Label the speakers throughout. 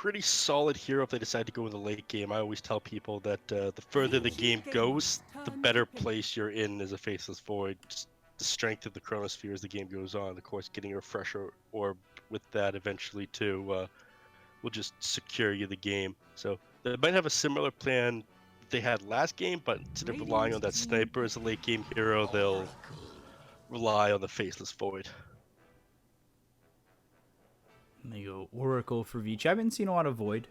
Speaker 1: pretty solid hero if they decide to go in the late game. I always tell people that the further the game goes, the better place you're in as a Faceless Void. Just the strength of the Chronosphere as the game goes on. Of course, getting a refresher orb with that eventually too will just secure you the game. So they might have a similar plan they had last game, but instead of relying on that sniper as a late game hero, they'll rely on the Faceless Void.
Speaker 2: And they go Oracle for Vici. I haven't seen a lot of Void.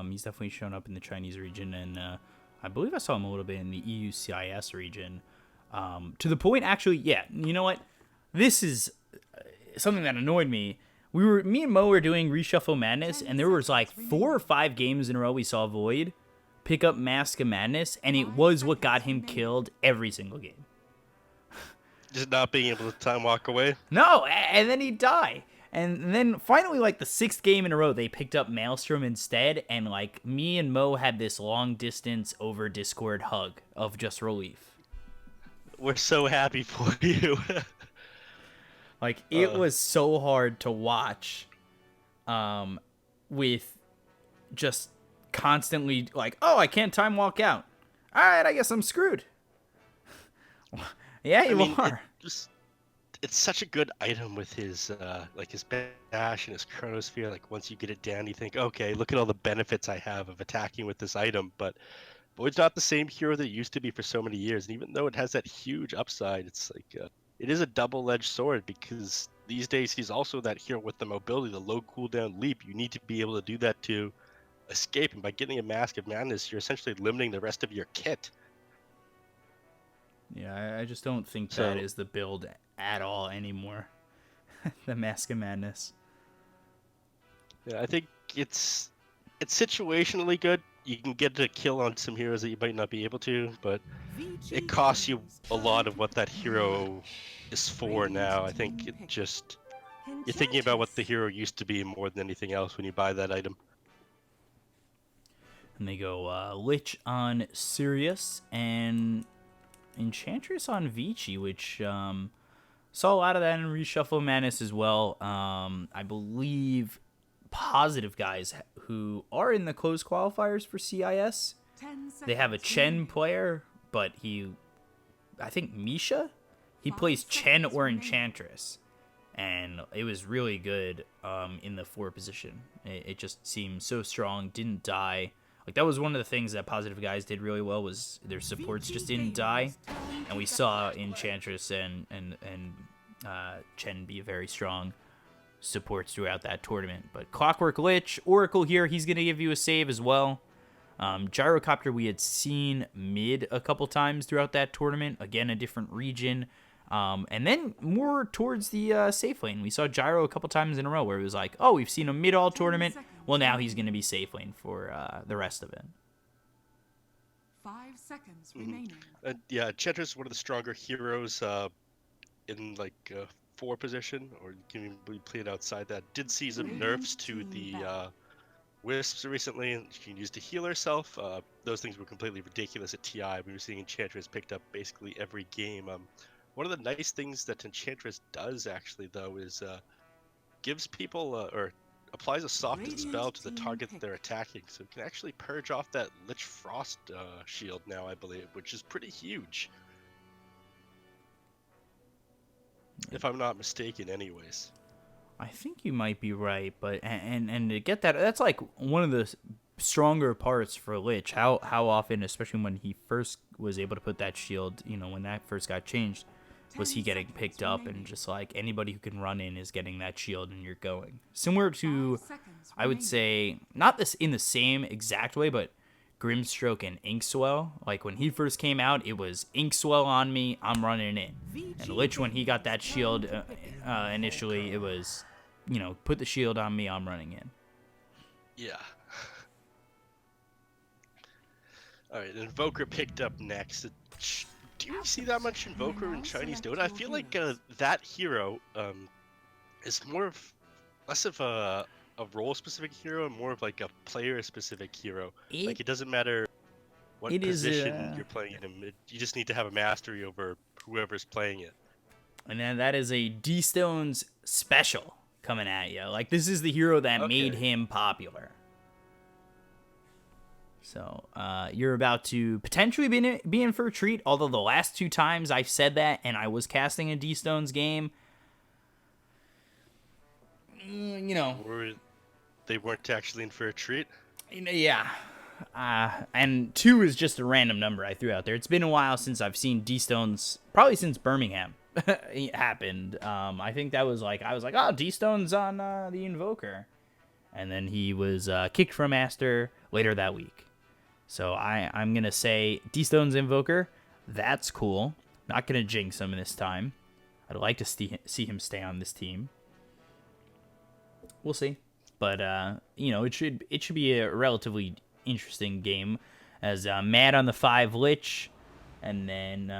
Speaker 2: He's definitely shown up in the Chinese region, and I believe I saw him a little bit in the EU CIS region. To the point, actually, yeah, you know what? This is something that annoyed me. Me and Mo were doing Reshuffle Madness, and there was like 4 or 5 games in a row we saw Void pick up Mask of Madness, and it was what got him killed every single game.
Speaker 1: Just not being able to time walk away?
Speaker 2: No, and then he'd die. And then finally, like the 6th game in a row, they picked up Maelstrom instead, and like me and Mo had this long distance over Discord hug of just relief.
Speaker 1: We're so happy for you.
Speaker 2: Like, it was so hard to watch with just constantly like, oh, I can't time walk out. All right, I guess I'm screwed. Yeah, you are.
Speaker 1: It's such a good item with his like his bash and his Chronosphere. Like once you get it down, you think, okay, look at all the benefits I have of attacking with this item. But Void's not the same hero that it used to be for so many years. And even though it has that huge upside, it's like it is a double-edged sword because these days he's also that hero with the mobility, the low cooldown leap. You need to be able to do that to escape. And by getting a Mask of Madness, you're essentially limiting the rest of your kit.
Speaker 2: Yeah, I just don't think that is the build at all anymore. The Mask of Madness.
Speaker 1: Yeah, I think it's situationally good. You can get a kill on some heroes that you might not be able to, but it costs you a lot of what that hero is for now. I think it just you're thinking about what the hero used to be more than anything else when you buy that item.
Speaker 2: And they go Lich on Sirius and Enchantress on Vici, which saw a lot of that in Reshuffle Madness as well. I believe Positive guys who are in the closed qualifiers for CIS, they have a Chen player, but I think Misha, he plays Chen or Enchantress, and it was really good in the 4 position. It just seemed so strong, didn't die. Like, that was one of the things that Positive guys did really well, was their supports just didn't die. And we saw Enchantress and Chen be very strong supports throughout that tournament. But Clockwork Lich, Oracle here, he's going to give you a save as well. Gyrocopter we had seen mid a couple times throughout that tournament. Again, a different region. And then more towards the safe lane. We saw Gyro a couple times in a row where it was like, oh, we've seen him mid all tournament. Well, now he's going to be safe lane for the rest of it.
Speaker 3: 5 seconds remaining.
Speaker 1: Yeah, Enchantress is one of the stronger heroes in like 4 position, or you can even be played outside that. Did see some nerfs to the Wisps recently, and she can use to heal herself. Those things were completely ridiculous at TI. We were seeing Enchantress picked up basically every game. One of the nice things that Enchantress does actually, though, is gives people or applies a softened spell to the target that they're attacking, so it can actually purge off that Lich Frost shield now, I believe, which is pretty huge. If I'm not mistaken, anyways.
Speaker 2: I think you might be right, but and to get that, that's like one of the stronger parts for Lich. How often, especially when he first was able to put that shield, you know, when that first got changed, was he getting picked up, and just like anybody who can run in is getting that shield and you're going. Similar to, I would say, not this in the same exact way, but Grimstroke and Inkswell. Like when he first came out, it was Inkswell on me, I'm running in. And Lich, when he got that shield initially, it was, you know, put the shield on me, I'm running in.
Speaker 1: Yeah. Alright, Invoker picked up next. Do you see that much Invoker in Chinese Dota? I feel like that hero is less of a role-specific hero and more of like a player-specific hero. Like it doesn't matter what position you're playing in him. You just need to have a mastery over whoever's playing it.
Speaker 2: And then that is a D-Stones special coming at you. Like, this is the hero that made him popular. So you're about to potentially be in for a treat, although the last 2 times I've said that and I was casting a D-Stones game, you know.
Speaker 1: They weren't actually in for a treat?
Speaker 2: Yeah. And 2 is just a random number I threw out there. It's been a while since I've seen D-Stones, probably since Birmingham happened. I think that was like, I was like, oh, D-Stones on the Invoker. And then he was kicked from Master later that week. So I'm going to say D-Stones Invoker. That's cool. Not going to jinx him this time. I'd like to see him stay on this team. We'll see. But, it should be a relatively interesting game. As Mad on the 5 Lich, and then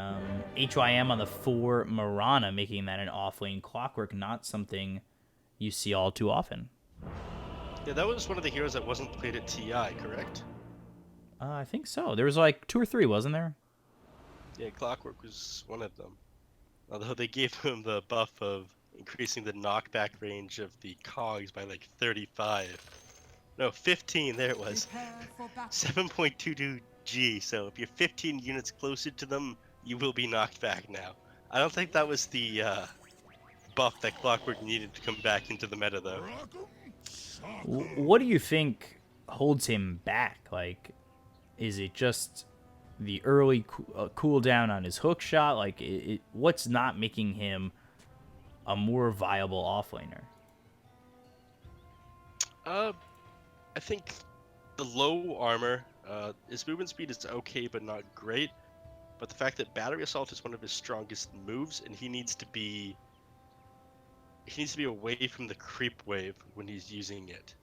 Speaker 2: HYM on the 4 Marana, making that an off-lane Clockwork, not something you see all too often.
Speaker 1: Yeah, that was one of the heroes that wasn't played at TI, correct?
Speaker 2: I think so. There was like 2 or 3, wasn't there?
Speaker 1: Yeah, Clockwork was one of them. Although they gave him the buff of increasing the knockback range of the cogs by like 35. No, 15, there it was. 7.22 G, so if you're 15 units closer to them, you will be knocked back now. I don't think that was the buff that Clockwork needed to come back into the meta, though.
Speaker 2: What do you think holds him back? Like, is it just the early cooldown on his hook shot? Like, what's not making him a more viable offlaner?
Speaker 1: I think the low armor, his movement speed is okay but not great. But the fact that Battery Assault is one of his strongest moves, and he needs to be away from the creep wave when he's using it.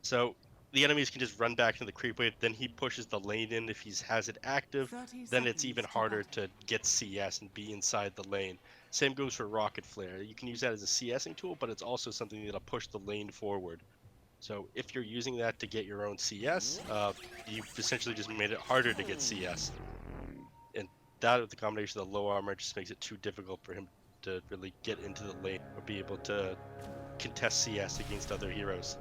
Speaker 1: So the enemies can just run back to the creep wave, then he pushes the lane in. If he has it active, then it's even harder to get CS and be inside the lane. Same goes for Rocket Flare. You can use that as a CSing tool, but it's also something that'll push the lane forward. So if you're using that to get your own CS, you've essentially just made it harder to get CS. And that, with the combination of the low armor, just makes it too difficult for him to really get into the lane or be able to contest CS against other heroes.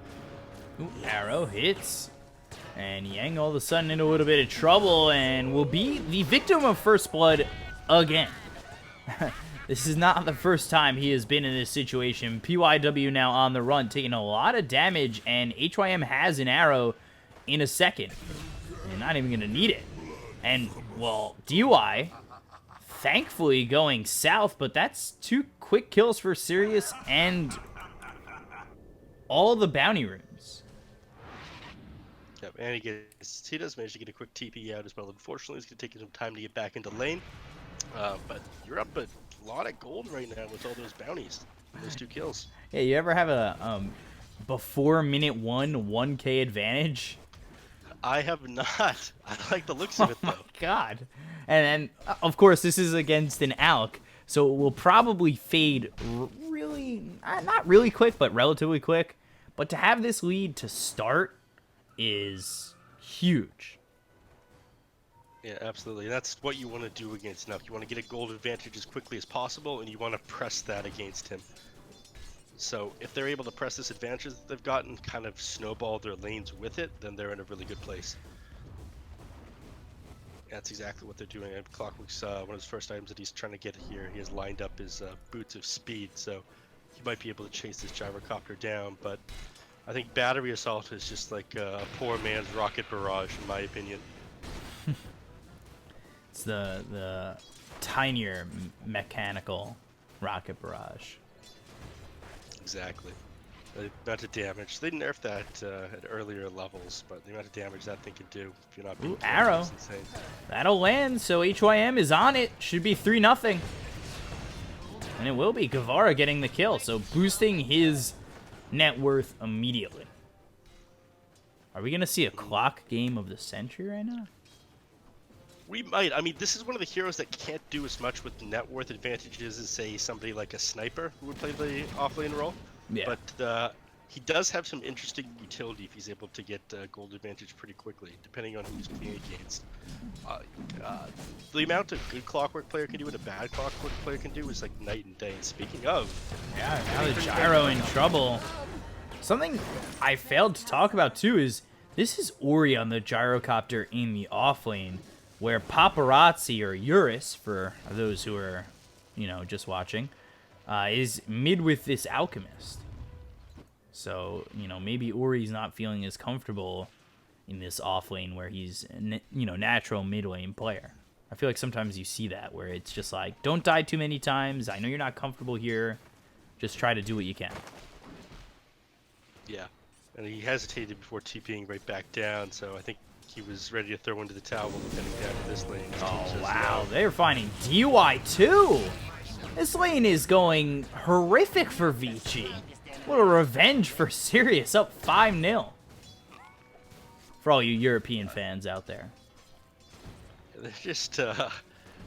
Speaker 2: Ooh, arrow hits. And Yang all of a sudden in a little bit of trouble and will be the victim of First Blood again. This is not the first time he has been in this situation. PYW now on the run, taking a lot of damage, and HYM has an arrow in a second. And not even going to need it. And, well, DY, thankfully going south, but that's 2 quick kills for Sirius and all the bounty rooms.
Speaker 1: Yep, and he does manage to get a quick TP out as well. Unfortunately, it's going to take him some time to get back into lane. But you're up a lot of gold right now with all those bounties, those 2 kills.
Speaker 2: Yeah, you ever have a before minute 1 1K advantage?
Speaker 1: I have not. I like the looks of it, though.
Speaker 2: Oh my god. And of course, this is against an Alk, so it will probably fade really, not really quick, but relatively quick. But to have this lead to start is huge.
Speaker 1: Yeah, absolutely. That's what you want to do against Nuck. You want to get a gold advantage as quickly as possible, and you want to press that against him. So if they're able to press this advantage that they've gotten, kind of snowball their lanes with it, then they're in a really good place. That's exactly what they're doing. And Clockwork's one of his first items that he's trying to get here. He has lined up his boots of speed, so he might be able to chase this gyrocopter down. But I think Battery Assault is just like a poor man's Rocket Barrage, in my opinion.
Speaker 2: It's the tinier mechanical Rocket Barrage.
Speaker 1: Exactly. The amount of damage. They nerfed that at earlier levels, but the amount of damage that thing can do if you're not being
Speaker 2: arrow.
Speaker 1: is insane.
Speaker 2: That'll land, so HYM is on it. Should be 3-0. And it will be. Guevara getting the kill, so boosting his net worth immediately. Are we going to see a clock game of the century right now?
Speaker 1: We might. I mean, this is one of the heroes that can't do as much with net worth advantages as, say, somebody like a sniper who would play the offlane role.
Speaker 2: Yeah.
Speaker 1: But he does have some interesting utility if he's able to get gold advantage pretty quickly, depending on who he's playing against. The amount a good Clockwork player can do and a bad Clockwork player can do is like night and day. And speaking of...
Speaker 2: Yeah, now the Gyro in trouble. Something I failed to talk about, too, is This is Ori on the gyrocopter in the off lane, where Paparazzi, or Eurus, for those who are, just watching, is mid with this Alchemist. So, maybe Ori's not feeling as comfortable in this off lane where he's, natural mid lane player. I feel like sometimes you see that, where it's just like, don't die too many times. I know you're not comfortable here. Just try to do what you can.
Speaker 1: Yeah. And he hesitated before TPing right back down, so I think he was ready to throw into the towel heading down to this lane. His team
Speaker 2: Oh,
Speaker 1: says
Speaker 2: wow.
Speaker 1: no.
Speaker 2: They're finding DY too. This lane is going horrific for Vici. What a revenge for Sirius, up 5-0. For all you European fans out there.
Speaker 1: They're just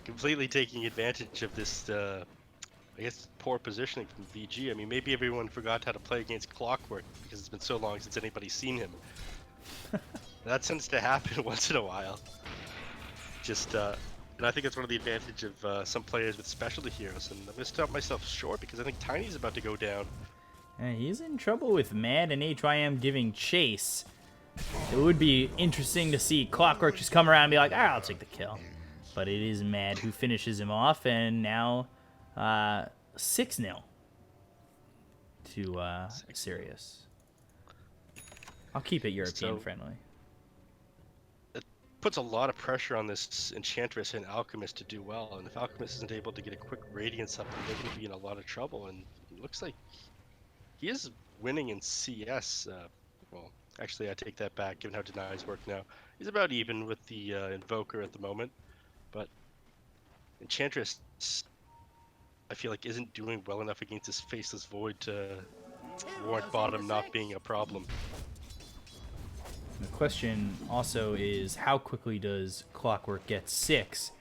Speaker 1: completely taking advantage of this, I guess, poor positioning from VG. I mean, maybe everyone forgot how to play against Clockwork because it's been so long since anybody's seen him. That tends to happen once in a while. Just, and I think it's one of the advantage of some players with specialty heroes. And I'm going to stop myself short because I think Tiny's about to go down.
Speaker 2: And he's in trouble with Mad and HYM giving chase. It would be interesting to see Clockwork just come around and be like, I'll take the kill. But it is Mad who finishes him off, and now 6-0 to Sirius. I'll keep it European friendly.
Speaker 1: It puts a lot of pressure on this Enchantress and Alchemist to do well, and if Alchemist isn't able to get a quick Radiance up, they're going to be in a lot of trouble, and it looks like he is winning in CS. Well, actually, I take that back, given how denies work now. He's about even with the Invoker at the moment, but Enchantress, I feel like, isn't doing well enough against this Faceless Void to warrant bottom not being a problem.
Speaker 2: The question also is, how quickly does Clockwork get 6?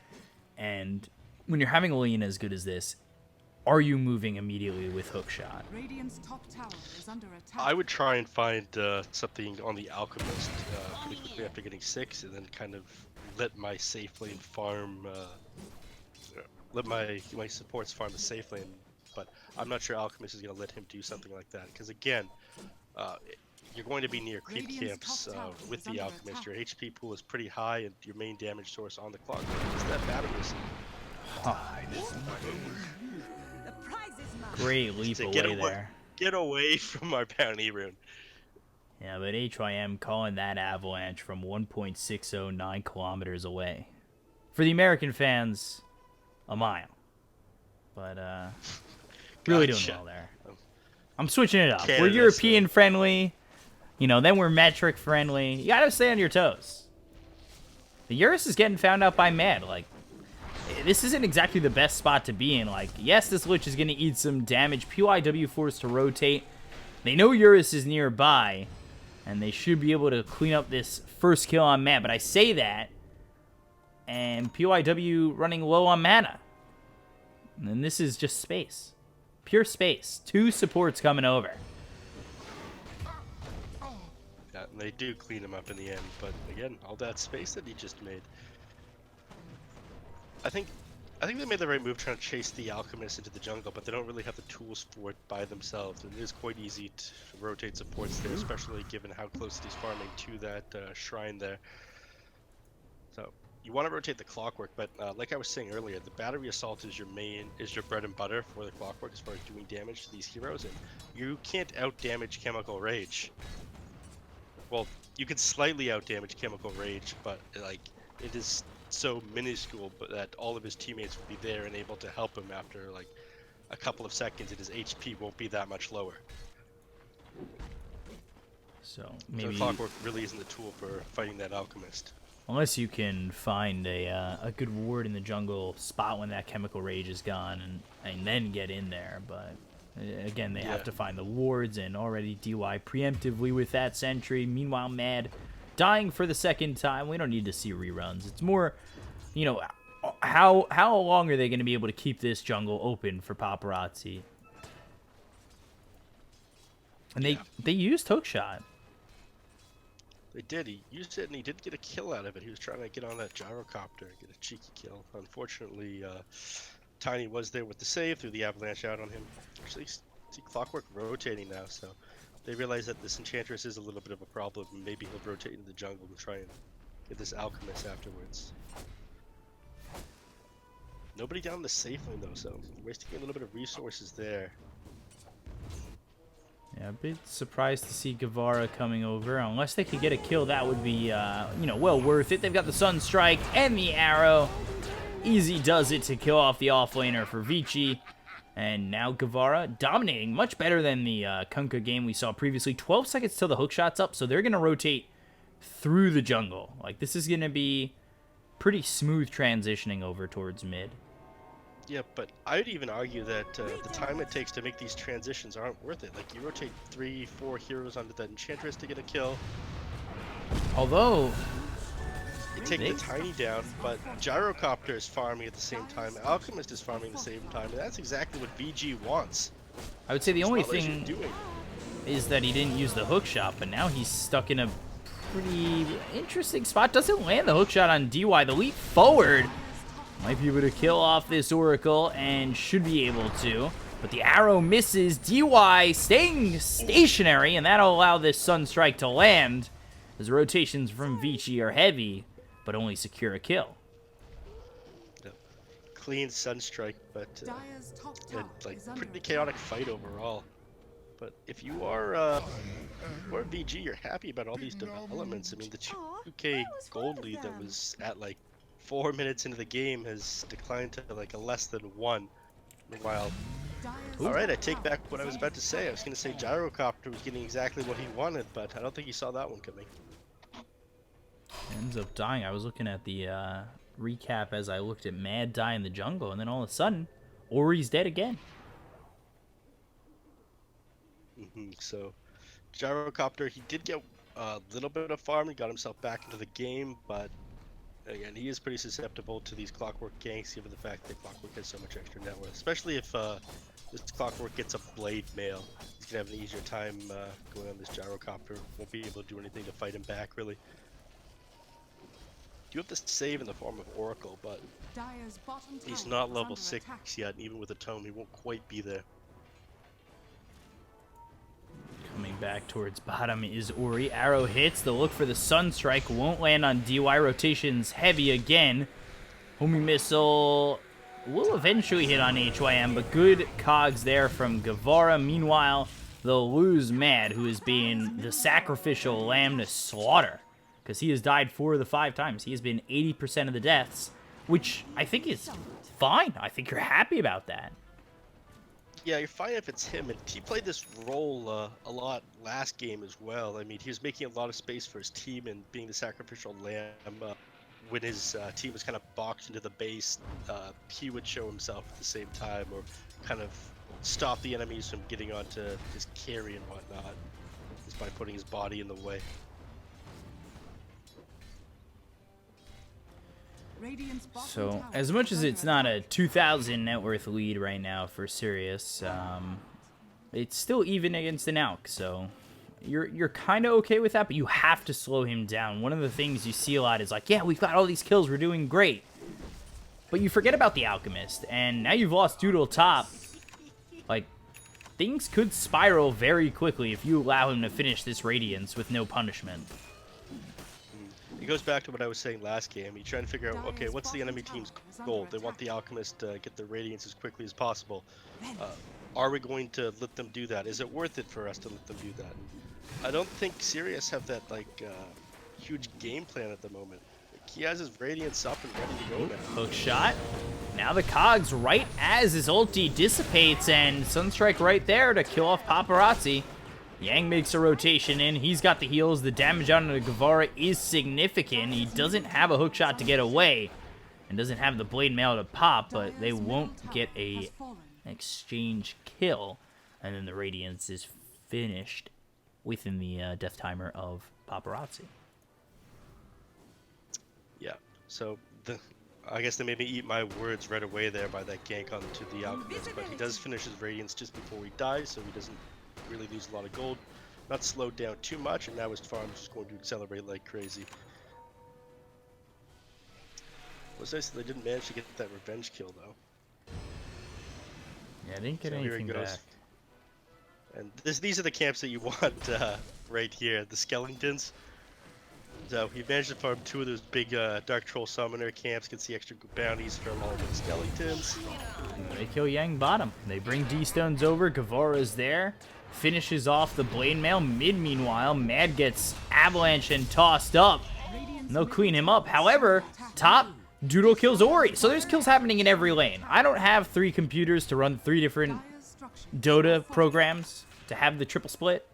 Speaker 2: And when you're having a lane as good as this, are you moving immediately with Hookshot?
Speaker 3: Radiant's top tower is under attack.
Speaker 1: I would try and find something on the Alchemist pretty quickly after getting 6, and then kind of let my safe lane farm, let my supports farm the safe lane. But I'm not sure Alchemist is going to let him do something like that, because again, you're going to be near creep camps with the Alchemist. Your HP pool is pretty high, and your main damage source on the clock is that battery.
Speaker 2: Great leap away there.
Speaker 1: Get away from our bounty rune.
Speaker 2: Yeah, but HYM calling that avalanche from 1.609 kilometers away. For the American fans, a mile. But, really doing well there. I'm switching it up.
Speaker 1: Canada,
Speaker 2: we're European friendly, then we're metric friendly. You gotta stay on your toes. The Eurus is getting found out by Mad. Like, this isn't exactly the best spot to be in. Like, yes, this Lich is gonna eat some damage. PYW forced to rotate. They know Eurus is nearby, and they should be able to clean up this first kill on Mad. But I say that, and PYW running low on mana. And then this is just space. Pure space. 2 supports coming over.
Speaker 1: Yeah, and they do clean him up in the end, but again, all that space that he just made. I think they made the right move trying to chase the Alchemist into the jungle, but they don't really have the tools for it by themselves. And it is quite easy to rotate supports there, especially given how close he's farming to that shrine there. So you want to rotate the Clockwork, but like I was saying earlier, the battery assault is your bread and butter for the Clockwork as far as doing damage to these heroes, and you can't out damage Chemical Rage. Well, you can slightly out damage Chemical Rage, but like it is so minuscule, but that all of his teammates will be there and able to help him after like a couple of seconds, and his HP won't be that much lower.
Speaker 2: So maybe
Speaker 1: the Clockwork really isn't the tool for fighting that Alchemist.
Speaker 2: Unless you can find a good ward in the jungle spot when that Chemical Rage is gone, and then get in there. But again, they have to find the wards, and already DY preemptively with that sentry. Meanwhile, Mad dying for the second time. We don't need to see reruns. It's more, how long are they going to be able to keep this jungle open for Paparazzi? And they used Hookshot.
Speaker 1: They did. He used it, and he did get a kill out of it. He was trying to get on that gyrocopter and get a cheeky kill. Unfortunately, Tiny was there with the save, threw the avalanche out on him. Actually, see Clockwork rotating now, so they realize that this Enchantress is a little bit of a problem, and maybe he'll rotate into the jungle to try and get this Alchemist afterwards. Nobody down the safe lane though, so wasting a little bit of resources there.
Speaker 2: Yeah, a bit surprised to see Guevara coming over. Unless they could get a kill, that would be, you know, well worth it. They've got the Sunstrike and the arrow. Easy does it to kill off the offlaner for Vici. And now Guevara dominating, much better than the Kunkka game we saw previously. 12 seconds till the hookshot's up, so they're going to rotate through the jungle. Like, this is going to be pretty smooth transitioning over towards mid.
Speaker 1: Yeah, but I'd even argue that the time it takes to make these transitions aren't worth it. Like, you rotate 3-4 heroes onto the Enchantress to get a kill.
Speaker 2: Although,
Speaker 1: You take the Tiny down, but Gyrocopter is farming at the same time. Alchemist is farming at the same time, and that's exactly what VG wants.
Speaker 2: I would say the only
Speaker 1: It's not like
Speaker 2: thing
Speaker 1: she's doing.
Speaker 2: is that he didn't use the hookshot, but now he's stuck in a pretty interesting spot. Doesn't land the hookshot on DY. The leap forward might be able to kill off this Oracle and should be able to. But the arrow misses. DY staying stationary, and that'll allow this Sunstrike to land. As rotations from Vici are heavy, but only secure a kill.
Speaker 1: Clean Sunstrike, but
Speaker 3: Dire's top tower
Speaker 1: like
Speaker 3: is under
Speaker 1: pretty
Speaker 3: attack.
Speaker 1: chaotic fight overall. But if you are VG, you're happy about all these developments. I mean, the 2K gold lead that was at like 4 minutes into the game has declined to like a less than 1. Meanwhile,
Speaker 3: Dire's
Speaker 1: all right, I
Speaker 3: top
Speaker 1: take
Speaker 3: tower
Speaker 1: back what I
Speaker 3: is
Speaker 1: was
Speaker 3: under
Speaker 1: about to say. I was going to say Gyrocopter was getting exactly what he wanted, but I don't think he saw that one coming.
Speaker 2: Ends up dying. I was looking at the recap as I looked at Mad die in the jungle, and then all of a sudden, Ori's dead again.
Speaker 1: So, Gyrocopter, he did get a little bit of farm. He got himself back into the game, but again, he is pretty susceptible to these Clockwork ganks, given the fact that Clockwork has so much extra net worth. Especially if this Clockwork gets a Blade Mail, he's gonna have an easier time going on this Gyrocopter. Won't be able to do anything to fight him back, really. You have to save in the form of Oracle, but
Speaker 3: Dire's bottom tower
Speaker 1: he's not
Speaker 3: is
Speaker 1: level
Speaker 3: under
Speaker 1: 6
Speaker 3: attack.
Speaker 1: yet, and even with a tome, he won't quite be there.
Speaker 2: Coming back towards bottom is Ori. Arrow hits. The look for the Sunstrike won't land on DY. Rotations heavy again. Homing missile will eventually hit on HYM, but good cogs there from Guevara. Meanwhile, they'll lose Mad, who is being the sacrificial lamb to slaughter, because he has died 4 of the 5 times. He has been 80% of the deaths, which I think is fine. I think you're happy about that.
Speaker 1: Yeah, you're fine if it's him, and he played this role a lot last game as well. I mean, he was making a lot of space for his team and being the sacrificial lamb. When his team was kind of boxed into the base, he would show himself at the same time, or kind of stop the enemies from getting onto his carry and whatnot, just by putting his body in the way.
Speaker 3: Radiant's bottom
Speaker 2: So,
Speaker 3: tower
Speaker 2: as much
Speaker 3: is
Speaker 2: as
Speaker 3: under
Speaker 2: it's not a
Speaker 3: attack.
Speaker 2: 2,000 net worth lead right now for Sirius, it's still even against an Alk, so you're kind of okay with that, but you have to slow him down. One of the things you see a lot is like, yeah, we've got all these kills, we're doing great. But you forget about the Alchemist, and now you've lost Doodle top. Like, things could spiral very quickly if you allow him to finish this Radiance with no punishment.
Speaker 1: It goes back to what I was saying last game. You're trying to figure out, okay, what's the enemy team's goal? They want the Alchemist to get the Radiance as quickly as possible. Are we going to let them do that? Is it worth it for us to let them do that? I don't think Sirius have that, like, huge game plan at the moment. Like, he has his Radiance up and ready to go now.
Speaker 2: Hook shot. Now the cogs right as his ulti dissipates, and Sunstrike right there to kill off Paparazzi. Yang makes a rotation in. He's got the heals. The damage on the Guevara is significant. He doesn't have a hook shot to get away, and doesn't have the blade mail to pop, but they
Speaker 3: Dire's
Speaker 2: won't
Speaker 3: middle
Speaker 2: get
Speaker 3: tower
Speaker 2: a
Speaker 3: has fallen.
Speaker 2: exchange kill, and then the Radiance is finished within the death timer of Paparazzi.
Speaker 1: Yeah, so I guess they made me eat my words right away there by that gank onto the Alchemist, but he does finish his Radiance just before he dies, so he doesn't really lose a lot of gold. Not slowed down too much, and now his farm is just going to accelerate like crazy. Was nice that they didn't manage to get that revenge kill though.
Speaker 2: Yeah, I didn't get
Speaker 1: So here he
Speaker 2: anything
Speaker 1: goes.
Speaker 2: back.
Speaker 1: And these are the camps that you want right here, the skeletons. So he managed to farm 2 of those big Dark Troll Summoner camps, gets the extra bounties from all the skeletons.
Speaker 2: They kill Yang bottom. They bring D-Stones over. Guevara's there. Finishes off the Blade Mail. Meanwhile, Mad gets avalanche and tossed up. And they'll clean him up. However, top, Doodle kills Ori. So there's kills happening in every lane. I don't have 3 computers to run 3 different Dota programs to have the triple split.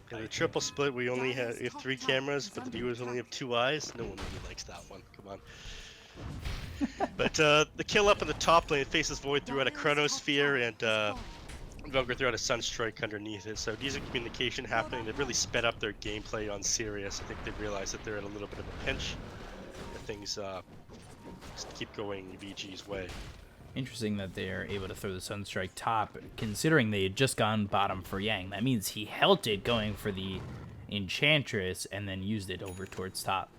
Speaker 1: In the triple split, we only have 3 cameras, but the viewers only have 2 eyes. No one really likes that one. Come on. But the kill up in the top lane, faces Void threw out a Chronosphere, and Velgar threw out a Sunstrike underneath it. So decent communication happening. They've really sped up their gameplay on Sirius. I think they realized that they're in a little bit of a pinch. That things just keep going VG's way.
Speaker 2: Interesting that they are able to throw the Sunstrike top, considering they had just gone bottom for Yang. That means he held it going for the Enchantress and then used it over towards top.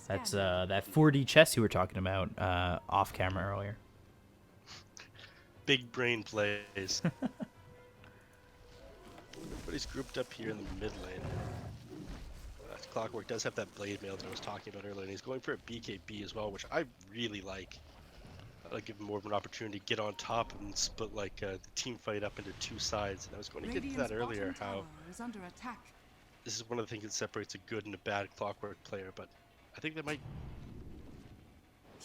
Speaker 2: That's that 4D chess you were talking about off camera earlier.
Speaker 1: Big brain plays. Everybody's grouped up here in the mid lane. Clockwork does have that blade mail that I was talking about earlier, and he's going for a BKB as well, which I really like. I'll give him more of an opportunity to get on top and split like the team fight up into 2 sides. And I was going to get to that earlier, how this is one of the things that separates a good and a bad Clockwork player, but I think they might...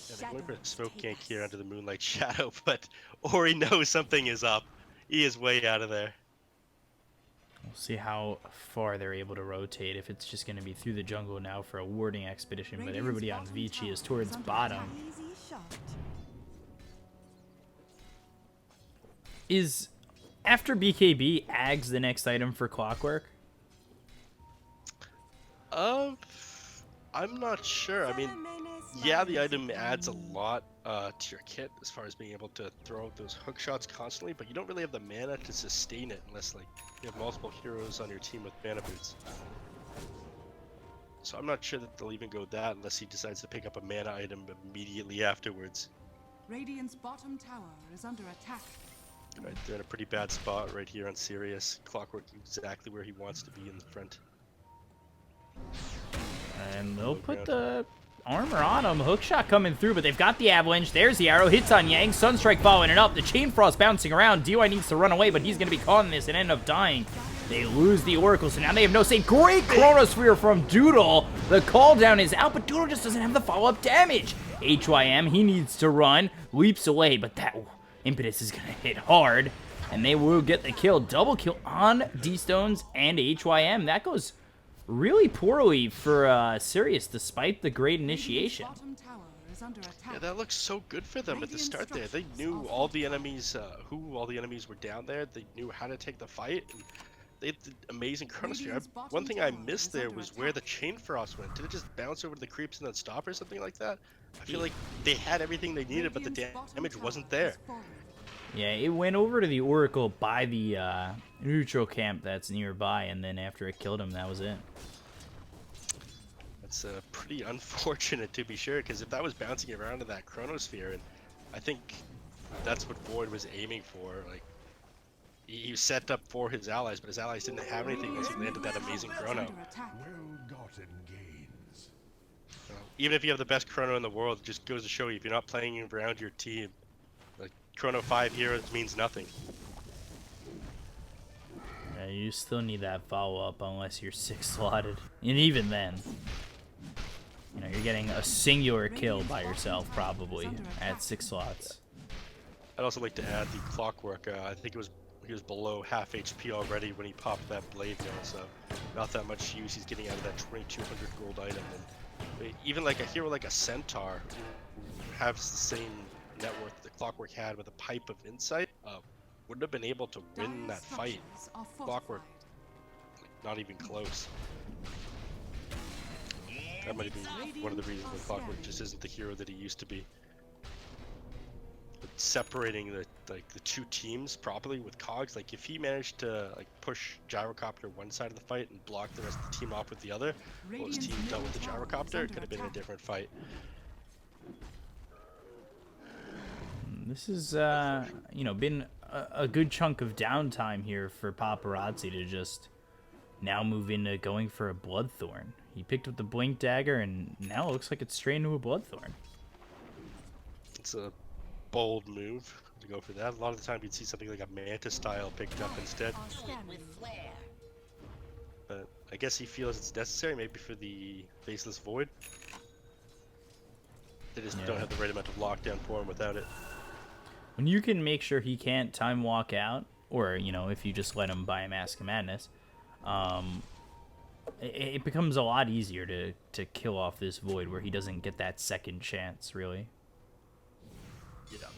Speaker 1: Yeah, they're going for a smoke gank here under the Moonlight Shadow, but Ori knows something is up. He is way out of there.
Speaker 2: We'll see how far they're able to rotate, if it's just going to be through the jungle now for a warding expedition, but everybody on Vici is towards bottom. Is, after BKB, Ags the next item for Clockwork?
Speaker 1: I'm not sure. I mean, yeah, the item adds a lot to your kit as far as being able to throw out those hook shots constantly, but you don't really have the mana to sustain it unless like you have multiple heroes on your team with mana boots. So I'm not sure that they'll even go that unless he decides to pick up a mana item immediately afterwards.
Speaker 3: Radiant's bottom tower is under attack.
Speaker 1: Right, they're in a pretty bad spot right here on Sirius. Clockwork exactly where he wants to be in the front.
Speaker 2: And they'll put the armor on him. Hookshot coming through, but they've got the avalanche. There's the arrow. Hits on Yang. Sunstrike following it up. The Chain Frost bouncing around. DY needs to run away, but he's going to be caught in this and end up dying. They lose the Oracle, so now they have no save. Great Chronosphere from Doodle. The call down is out, but Doodle just doesn't have the follow-up damage. HYM, he needs to run. Leaps away, but that impetus is going to hit hard, and they will get the kill. Double kill on D-Stones and HYM. That goes really poorly for Sirius, despite the great initiation.
Speaker 1: Yeah, that looks so good for them at the start there. They knew all the enemies, who all the enemies were down there. They knew how to take the fight. And they had the amazing Chronosphere. One thing I missed there was where the Chain Frost went. Did it just bounce over to the creeps and then stop or something like that? I feel like they had everything they needed, but the damage wasn't there.
Speaker 2: Yeah, it went over to the Oracle by the neutral camp that's nearby, and then after it killed him, that was it.
Speaker 1: That's pretty unfortunate, to be sure, because if that was bouncing around in that Chronosphere, and I think that's what Void was aiming for, like, he set up for his allies, but his allies didn't have anything once he landed that amazing Chrono.
Speaker 4: Well-gotten gains.
Speaker 1: Even if you have the best Chrono in the world, it just goes to show you, if you're not playing around your team, like, Chrono 5 heroes means nothing.
Speaker 2: Yeah, you still need that follow-up unless you're 6-slotted. And even then, you know, you're getting a singular kill by yourself, probably, at 6 slots.
Speaker 1: I'd also like to add the Clockwork. I think he was below half HP already when he popped that blade mill, so not that much use he's getting out of that 2200 gold item. And even like a hero like a Centaur, who has the same net worth the Clockwork had with a Pipe of Insight, wouldn't have been able to win that fight. Clockwork, not even close. That might be one of the reasons why Clockwork just isn't the hero that he used to be. But separating the two teams properly with Cogs, like if he managed to like push Gyrocopter one side of the fight and block the rest of the team off with the other, while his team dealt with the Gyrocopter, it could have been a different fight.
Speaker 2: This is, you know, been a good chunk of downtime here for Paparazzi to just now move into going for a Bloodthorn. He picked up the Blink Dagger, and now it looks like it's straight into a Bloodthorn.
Speaker 1: It's a bold move to go for that. A lot of the time you'd see something like a Mantis style picked up instead. But I guess he feels it's necessary, maybe for the Faceless Void. They just don't have the right amount of lockdown for him without it.
Speaker 2: When you can make sure he can't time walk out, or, you know, if you just let him buy a Mask of Madness, it becomes a lot easier to kill off this Void where he doesn't get that second chance, really.
Speaker 1: Yeah.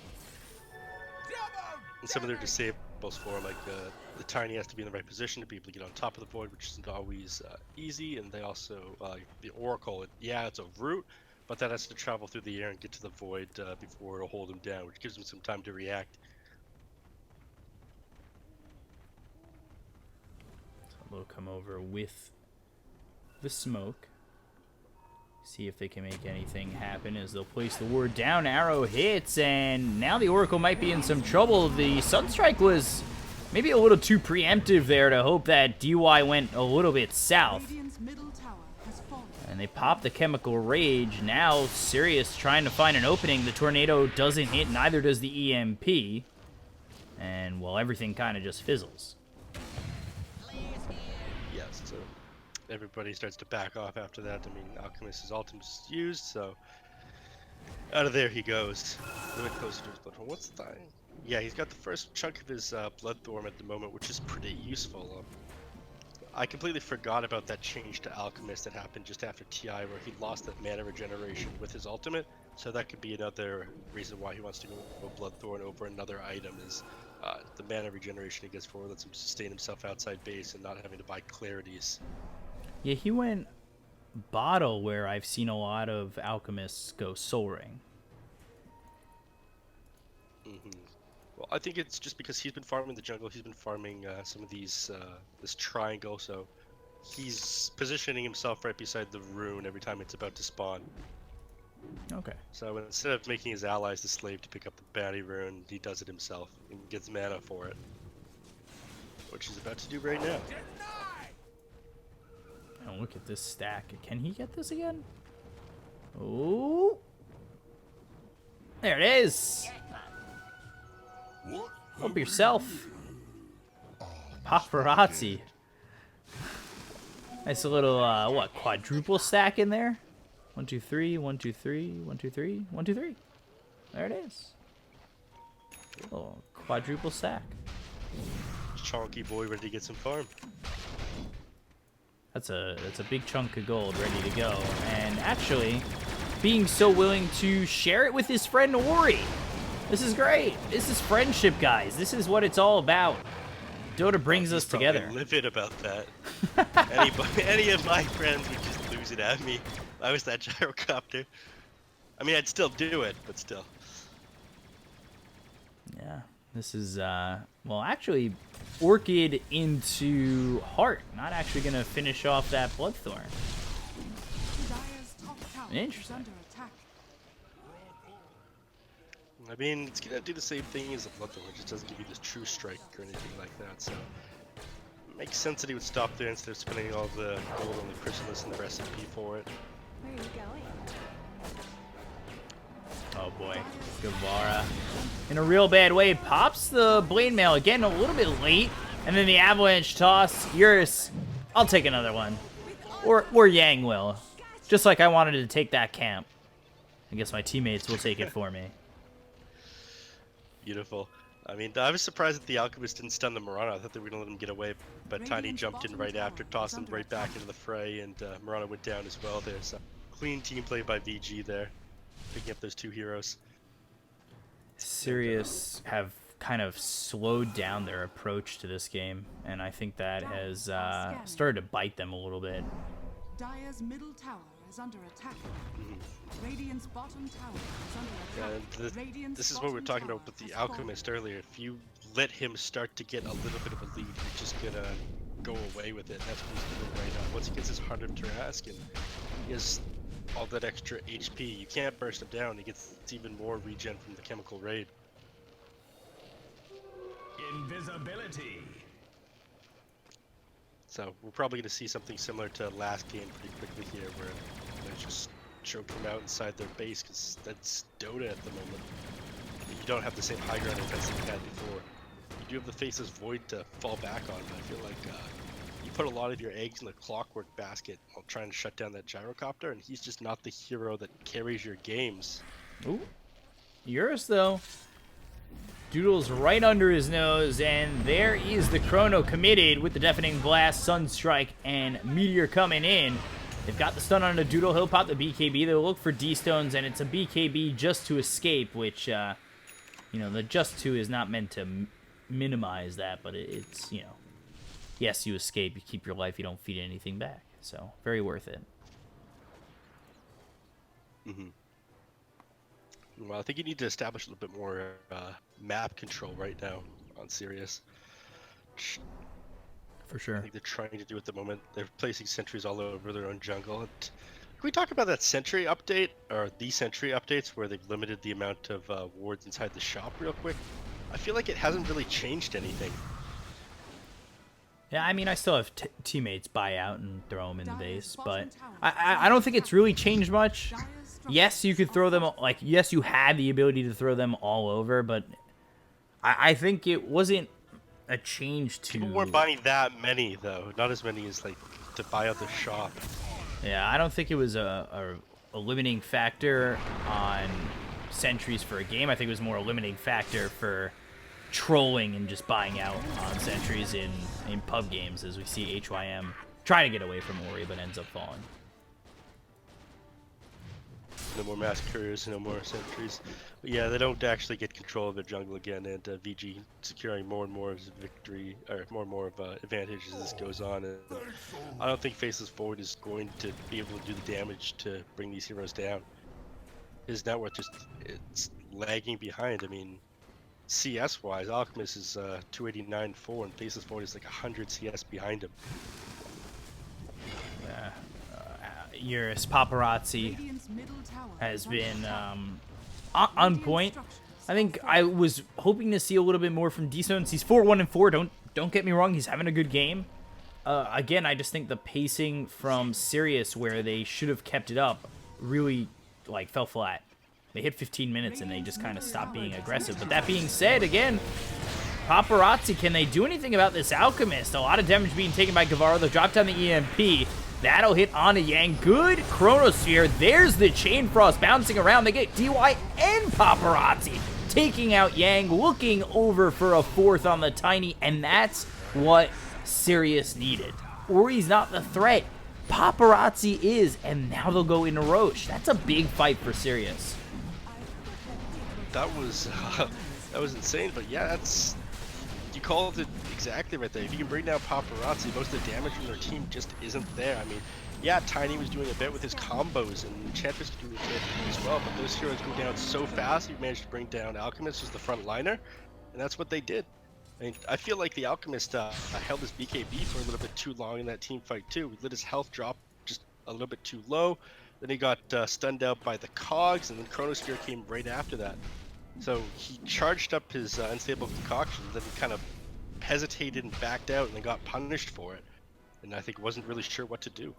Speaker 1: And some of their disables for him, like the Tiny has to be in the right position to be able to get on top of the Void, which isn't always easy. And they also, the Oracle, it's a route, but that has to travel through the air and get to the Void before it'll hold him down, which gives him some time to react.
Speaker 2: So they'll come over with the smoke. See if they can make anything happen as they'll place the ward down. Arrow hits, and now the Oracle might be in some trouble. The Sunstrike was maybe a little too preemptive there to hope that DY went a little bit south.
Speaker 3: Radiant's middle tower has fallen.
Speaker 2: And they pop the Chemical Rage. Now Sirius trying to find an opening. The Tornado doesn't hit, neither does the EMP. And, well, everything kind of just fizzles.
Speaker 1: Yes, so everybody starts to back off after that. I mean, Alchemist's ultimate's used, so out of there he goes. A little bit closer to his Bloodthorn. What's the thing? Yeah, he's got the first chunk of his Bloodthorn at the moment, which is pretty useful. I completely forgot about that change to Alchemist that happened just after TI, where he lost that mana regeneration with his ultimate. So that could be another reason why he wants to go Bloodthorn over another item, is the mana regeneration he gets forward lets him sustain himself outside base and not having to buy clarities.
Speaker 2: Yeah, he went Bottle, where I've seen a lot of Alchemists go Soul Ring.
Speaker 1: Well, I think it's just because he's been farming the jungle, he's been farming some of these, this triangle, so he's positioning himself right beside the rune every time it's about to spawn.
Speaker 2: Okay.
Speaker 1: So instead of making his allies the slave to pick up the baddie rune, he does it himself and gets mana for it. Which he's about to do right now.
Speaker 2: Oh, look at this stack. Can he get this again? Oh. There it is. Help yourself. Paparazzi. Nice little, what, quadruple stack in there? 1, 2, 3, 1, 2, 3, 1, 2, 3, 1, 2, 3. There it is. Little quadruple stack.
Speaker 1: Chonky boy ready to get some farm.
Speaker 2: That's a big chunk of gold ready to go. And actually, being so willing to share it with his friend Ori. This is great. This is friendship, guys. This is what it's all about. Dota brings us together.
Speaker 1: Livid about that. Any of my friends would just lose it at me. If I was that gyrocopter. I mean, I'd still do it, but still.
Speaker 2: Yeah, this is, well, actually, Orchid into Heart. Not actually going to finish off that Bloodthorn.
Speaker 3: Dire's top tower
Speaker 2: Interesting.
Speaker 3: is under attack.
Speaker 1: I mean, it's gonna do the same thing as a Bloodthorn, it just doesn't give you this true strike or anything like that, so it makes sense that he would stop there instead of spending all the gold on the Chrysalis and the recipe for it.
Speaker 5: Where are you going?
Speaker 2: Oh boy, Guevara. In a real bad way, pops the Blade Mail again a little bit late, and then the Avalanche toss. Yours, I'll take another one. Or Yang will. Just like I wanted to take that camp. I guess my teammates will take it for me.
Speaker 1: Beautiful. I mean, I was surprised that the Alchemist didn't stun the Mirana. I thought they were going to let him get away, but Tiny jumped in right after, tossed him right back into the fray, and Mirana went down as well there. So clean team play by VG there, picking up those two heroes.
Speaker 2: Sirius have kind of slowed down their approach to this game, and I think that has started to bite them a little bit.
Speaker 3: Dire's middle tower is under attack. Radiant's bottom tower is under attack. Radiant's
Speaker 1: This is what we were
Speaker 3: bottom
Speaker 1: talking
Speaker 3: tower
Speaker 1: about with the
Speaker 3: has fallen.
Speaker 1: Alchemist earlier. If you let him start to get a little bit of a lead, he's just gonna go away with it. That's what he's doing right now. Once he gets his Heart of Tarrasque and he has all that extra HP, you can't burst him down. He gets even more regen from the Chemical Raid.
Speaker 4: Invisibility.
Speaker 1: So we're probably going to see something similar to last game pretty quickly here, where they just choke them out inside their base, because that's Dota at the moment. You don't have the same high ground defense that you had before. You do have the Faceless Void to fall back on, but I feel like you put a lot of your eggs in the Clockwork basket while trying to shut down that Gyrocopter, and he's just not the hero that carries your games.
Speaker 2: Ooh. Yours, though. Doodle's right under his nose, and there is the Chrono committed with the Deafening Blast, Sunstrike, and Meteor coming in. They've got the stun on the Doodle. He'll pop the BKB. They'll look for D-Stones, and it's a BKB just to escape, which, you know, the just to is not meant to minimize that, but it's, you know, yes, you escape, you keep your life, you don't feed anything back. So, very worth it.
Speaker 1: Mm-hmm. Well, I think you need to establish a little bit more map control right now on Sirius.
Speaker 2: For sure.
Speaker 1: I think they're trying to do at the moment. They're placing sentries all over their own jungle. And can we talk about that sentry update, or the sentry updates, where they've limited the amount of wards inside the shop real quick? I feel like it hasn't really changed anything.
Speaker 2: Yeah, I mean, I still have teammates buy out and throw them in the base, but I don't think it's really changed much. Yes, you could throw them, like, yes, you had the ability to throw them all over, but I think it wasn't a change to...
Speaker 1: People weren't buying that many, though. Not as many as, like, to buy out the shop.
Speaker 2: Yeah, I don't think it was a limiting factor on sentries for a game. I think it was more a limiting factor for trolling and just buying out on sentries in pub games, as we see HYM try to get away from Ori, but ends up falling.
Speaker 1: No more mass couriers, no more sentries. But yeah, they don't actually get control of their jungle again, and VG securing more and more of his victory, or more and more of advantage as this goes on. And I don't think Faceless Void is going to be able to do the damage to bring these heroes down. His net worth just, it's lagging behind. I mean, CS wise, Alchemist is 289.4, and Faceless Void is like 100 CS behind him.
Speaker 2: Yeah. Eurus Paparazzi has been on point. I think I was hoping to see a little bit more from D-Stones. He's 4-1-4. Don't get me wrong. He's having a good game. Again, I just think the pacing from Sirius, where they should have kept it up, really like fell flat. They hit 15 minutes and they just kind of stopped being aggressive. But that being said, again, Paparazzi, can they do anything about this Alchemist? A lot of damage being taken by Guevara. They'll drop down the EMP. That'll hit onto Yang. Good Chronosphere. There's the Chain Frost bouncing around. They get DY and Paparazzi taking out Yang, looking over for a fourth on the Tiny, and that's what Sirius needed. Ori's not the threat. Paparazzi is, and now they'll go into Roche. That's a big fight for Sirius.
Speaker 1: That was insane, but yeah, that's... You called it exactly right there. If you can bring down Paparazzi, most of the damage from their team just isn't there. I mean, yeah, Tiny was doing a bit with his combos, and Enchantress could do a bit as well, but those heroes go down so fast, you managed to bring down Alchemist as the front liner, and that's what they did. I mean, I feel like the Alchemist held his BKB for a little bit too long in that team fight too. He let his health drop just a little bit too low, then he got stunned out by the Cogs, and then Chronosphere came right after that. So he charged up his unstable concoction, then he kind of hesitated and backed out, and then got punished for it. And I think wasn't really sure what to do.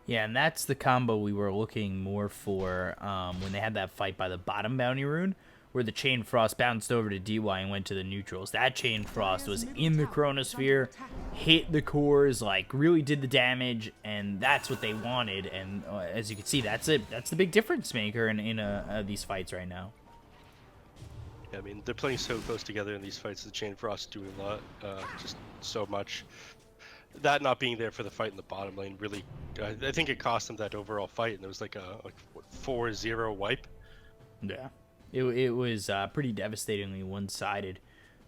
Speaker 2: Yeah, and that's the combo we were looking more for when they had that fight by the bottom bounty rune, where the Chain Frost bounced over to DY and went to the neutrals. That Chain Frost was in the Chronosphere, hit the cores, like really did the damage, and that's what they wanted. And as you can see, that's it. That's the big difference maker in these fights right now.
Speaker 1: Yeah, I mean, they're playing so close together in these fights. The Chain Frost doing a lot, just so much. That not being there for the fight in the bottom lane really, I think it cost them that overall fight, and it was like a 4-0 wipe.
Speaker 2: Yeah, it was pretty devastatingly one-sided.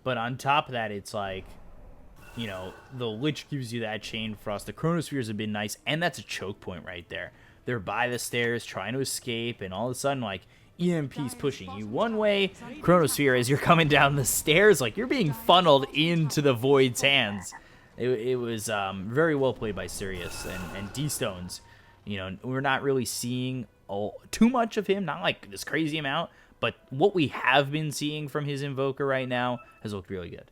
Speaker 2: But on top of that, it's like, you know, the Lich gives you that Chain Frost. The Chronospheres have been nice, and that's a choke point right there. They're by the stairs trying to escape, and all of a sudden, like, EMP's pushing you one way, Chronosphere, as you're coming down the stairs, like you're being funneled into the Void's hands. It was very well played by Sirius and D-Stones. You know, we're not really seeing too much of him, not like this crazy amount, but what we have been seeing from his Invoker right now has looked really good.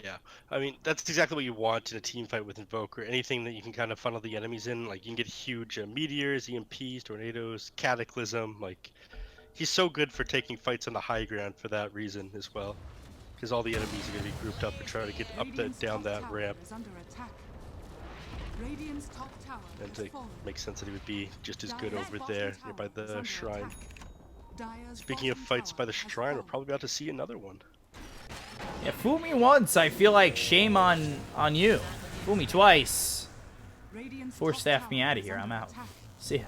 Speaker 1: Yeah, I mean that's exactly what you want in a team fight with Invoker. Anything that you can kind of funnel the enemies in, like you can get huge meteors, EMPs, tornadoes, Cataclysm. Like he's so good for taking fights on the high ground for that reason as well, because all the enemies are going to be grouped up and try to get up
Speaker 3: Radiant's
Speaker 1: down
Speaker 3: top
Speaker 1: that
Speaker 3: tower
Speaker 1: ramp.
Speaker 3: is under attack. Radiant's top tower
Speaker 1: And
Speaker 3: has
Speaker 1: it
Speaker 3: fallen.
Speaker 1: makes sense that he would be just as good
Speaker 3: Dire's
Speaker 1: over
Speaker 3: bottom
Speaker 1: there
Speaker 3: tower
Speaker 1: nearby
Speaker 3: is
Speaker 1: the
Speaker 3: under
Speaker 1: shrine.
Speaker 3: attack. Dire's
Speaker 1: Speaking of
Speaker 3: bottom
Speaker 1: fights by
Speaker 3: tower
Speaker 1: the
Speaker 3: has
Speaker 1: shrine, we're
Speaker 3: fallen.
Speaker 1: probably about to see another one.
Speaker 2: Yeah, fool me once, I feel like shame on you. Fool me twice.
Speaker 3: Radiant's
Speaker 2: Force
Speaker 3: top
Speaker 2: staff me
Speaker 3: tower
Speaker 2: out of
Speaker 3: is
Speaker 2: here. I'm
Speaker 3: under
Speaker 2: out.
Speaker 3: attack.
Speaker 2: See ya.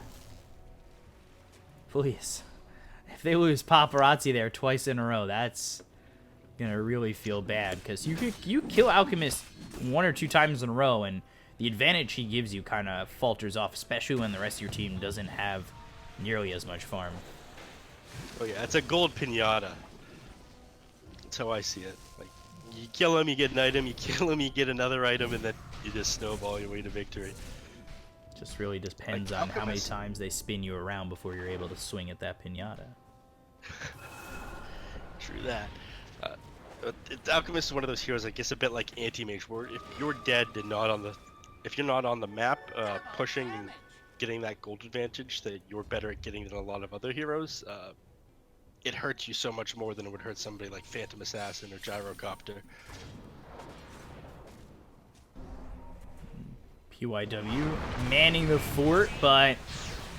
Speaker 2: Please. If they lose Paparazzi there twice in a row, that's gonna really feel bad, because you kill Alchemist 1 or 2 times in a row, and the advantage he gives you kind of falters off, especially when the rest of your team doesn't have nearly as much farm.
Speaker 1: Oh yeah, it's a gold pinata. That's how I see it. Like, you kill him, you get an item, you kill him, you get another item, and then you just snowball your way to victory.
Speaker 2: Just really depends
Speaker 1: Like,
Speaker 2: on how many
Speaker 1: Alchemist-
Speaker 2: times they spin you around before you're able to swing at that pinata.
Speaker 1: True that. Alchemist is one of those heroes, I guess, a bit like Anti-Mage, where if you're dead and not on the, if you're not on the map, pushing and getting that gold advantage that you're better at getting than a lot of other heroes, it hurts you so much more than it would hurt somebody like Phantom Assassin or Gyrocopter.
Speaker 2: PYW manning the fort, but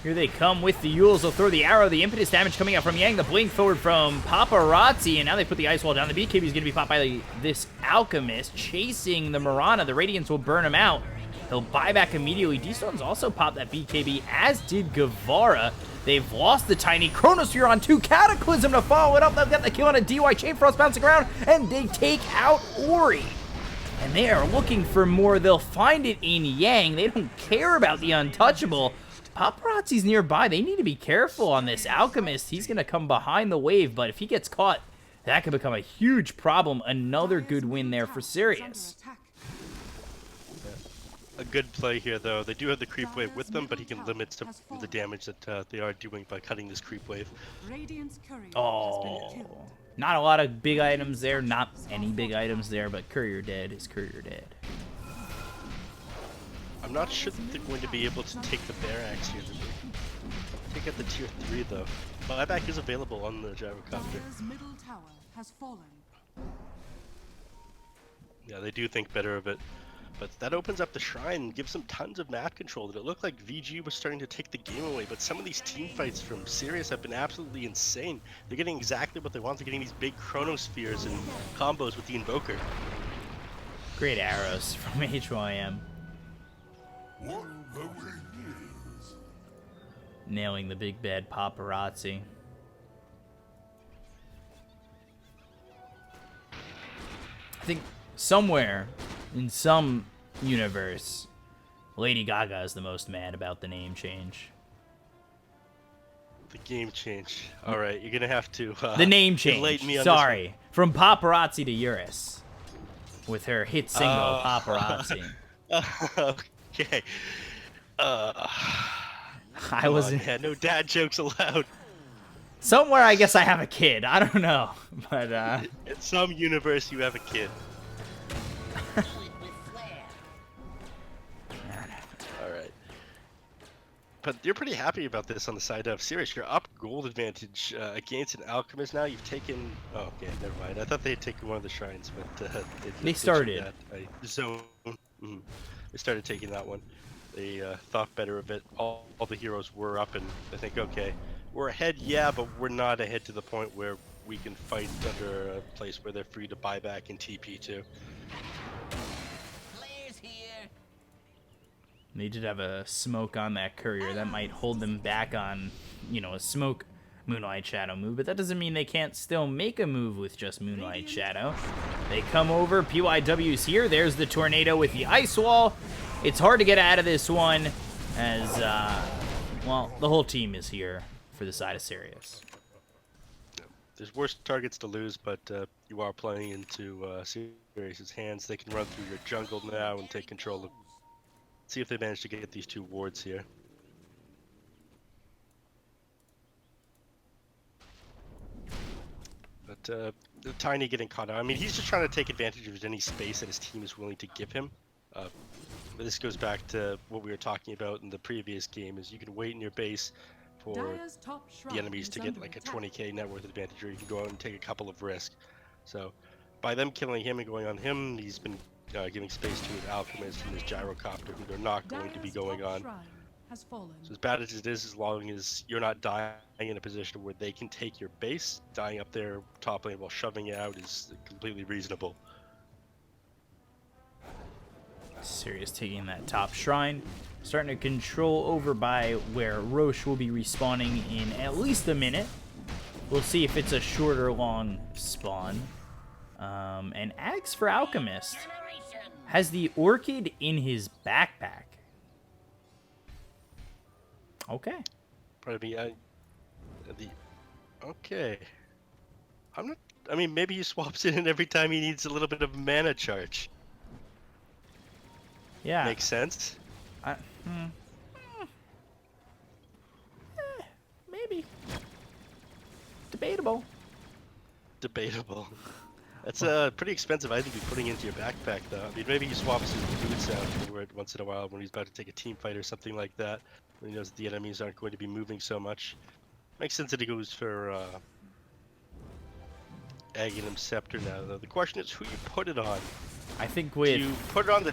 Speaker 2: here they come with the Yules. They'll throw the arrow. The impetus damage coming out from Yang. The blink forward from Paparazzi, and now they put the ice wall down. The BKB is going to be popped by this Alchemist chasing the Mirana. The Radiance will burn him out. He'll buy back immediately. D-Stone's also popped that BKB, as did Guevara. They've lost the tiny Chronosphere on 2. Cataclysm to follow it up. They've got the kill on a DY. Chain Frost bouncing around, and they take out Ori. And they are looking for more. They'll find it in Yang. They don't care about the untouchable. Paparazzi's nearby. They need to be careful on this Alchemist. He's going to come behind the wave, but if he gets caught, that could become a huge problem. Another good win there for Sirius.
Speaker 1: A good play here, though. They do have the creep wave with them, but he can limit some of the damage that they are doing by cutting this creep wave.
Speaker 3: Radiant's courier has been
Speaker 2: Oh,
Speaker 3: killed.
Speaker 2: not a lot of big items there. Not any big items there, but Courier dead is Courier dead.
Speaker 1: I'm not sure that they're going to be able to take the Bear Axe here. Take out the tier 3, though. Buyback is available on the Gyrocopter.
Speaker 3: Dire's middle tower has fallen.
Speaker 1: Yeah, they do think better of it. But that opens up the shrine and gives them tons of map control. That it looked like VG was starting to take the game away, but some of these team fights from Sirius have been absolutely insane. They're getting exactly what they want. They're getting these big chronospheres and combos with the Invoker.
Speaker 2: Great arrows from HYM.
Speaker 4: What the ring is?
Speaker 2: Nailing the big bad Paparazzi. I think somewhere in some universe, Lady Gaga is the most mad about the name change.
Speaker 1: The game change. All right, you're gonna have to.
Speaker 2: The name
Speaker 1: enlighten
Speaker 2: change.
Speaker 1: me on
Speaker 2: Sorry, from Paparazzi to Eurus, with her hit single Paparazzi.
Speaker 1: Okay.
Speaker 2: I was
Speaker 1: Yeah, no dad jokes allowed.
Speaker 2: somewhere. I guess I have a kid. I don't know, but
Speaker 1: In some universe, you have a kid. All right. But you're pretty happy about this on the side of Sirius. You're up gold advantage against an Alchemist now. You've taken... Oh, okay, never mind. I thought they had taken one of the shrines, but
Speaker 2: They started.
Speaker 1: They started taking that one. They thought better of it. All the heroes were up, and they think, okay, we're ahead, yeah, but we're not ahead to the point where we can fight under a place where they're free to buy back in TP too.
Speaker 2: they did have a smoke on that Courier. That might hold them back on, a smoke Moonlight Shadow move, but that doesn't mean they can't still make a move with just Moonlight Shadow. They come over. PYW's here. There's the tornado with the ice wall. It's hard to get out of this one as, well, the whole team is here for the side of Sirius.
Speaker 1: There's worse targets to lose, but you are playing into Sirius's hands. They can run through your jungle now and take control of. See if they manage to get these 2 wards here. But the Tiny getting caught out. I mean, he's just trying to take advantage of any space that his team is willing to give him. This goes back to what we were talking about in the previous game, is you can wait in your base for
Speaker 3: Dire's top shrine
Speaker 1: the enemies
Speaker 3: is
Speaker 1: to get
Speaker 3: under
Speaker 1: like a
Speaker 3: attack.
Speaker 1: 20k net worth advantage, or you can go out and take a couple of risks. So by them killing him and going on him, he's been giving space to his Alchemist and his Gyrocopter, who they're not going to be
Speaker 3: Dire's
Speaker 1: going
Speaker 3: top
Speaker 1: on.
Speaker 3: shrine has fallen.
Speaker 1: So as bad as it is, as long as you're not dying in a position where they can take your base, dying up there top lane while shoving it out is completely reasonable.
Speaker 2: Sirius taking that top shrine, starting to control over by where Roche will be respawning in at least a minute. We'll see if it's a short or long spawn. And Axe for Alchemist has the Orchid in his backpack. Okay.
Speaker 1: Probably okay. I mean, maybe he swaps it in every time he needs a little bit of mana charge.
Speaker 2: Yeah.
Speaker 1: Makes sense.
Speaker 2: Maybe. Debatable.
Speaker 1: Debatable. That's pretty expensive item to be putting into your backpack, though. I mean, maybe he swaps his boots out for it once in a while when he's about to take a team fight or something like that. When he knows that the enemies aren't going to be moving so much. Makes sense that he goes for Aghanim Scepter now, though. The question is who you put it on.
Speaker 2: I think
Speaker 1: Do
Speaker 2: with
Speaker 1: you put it on the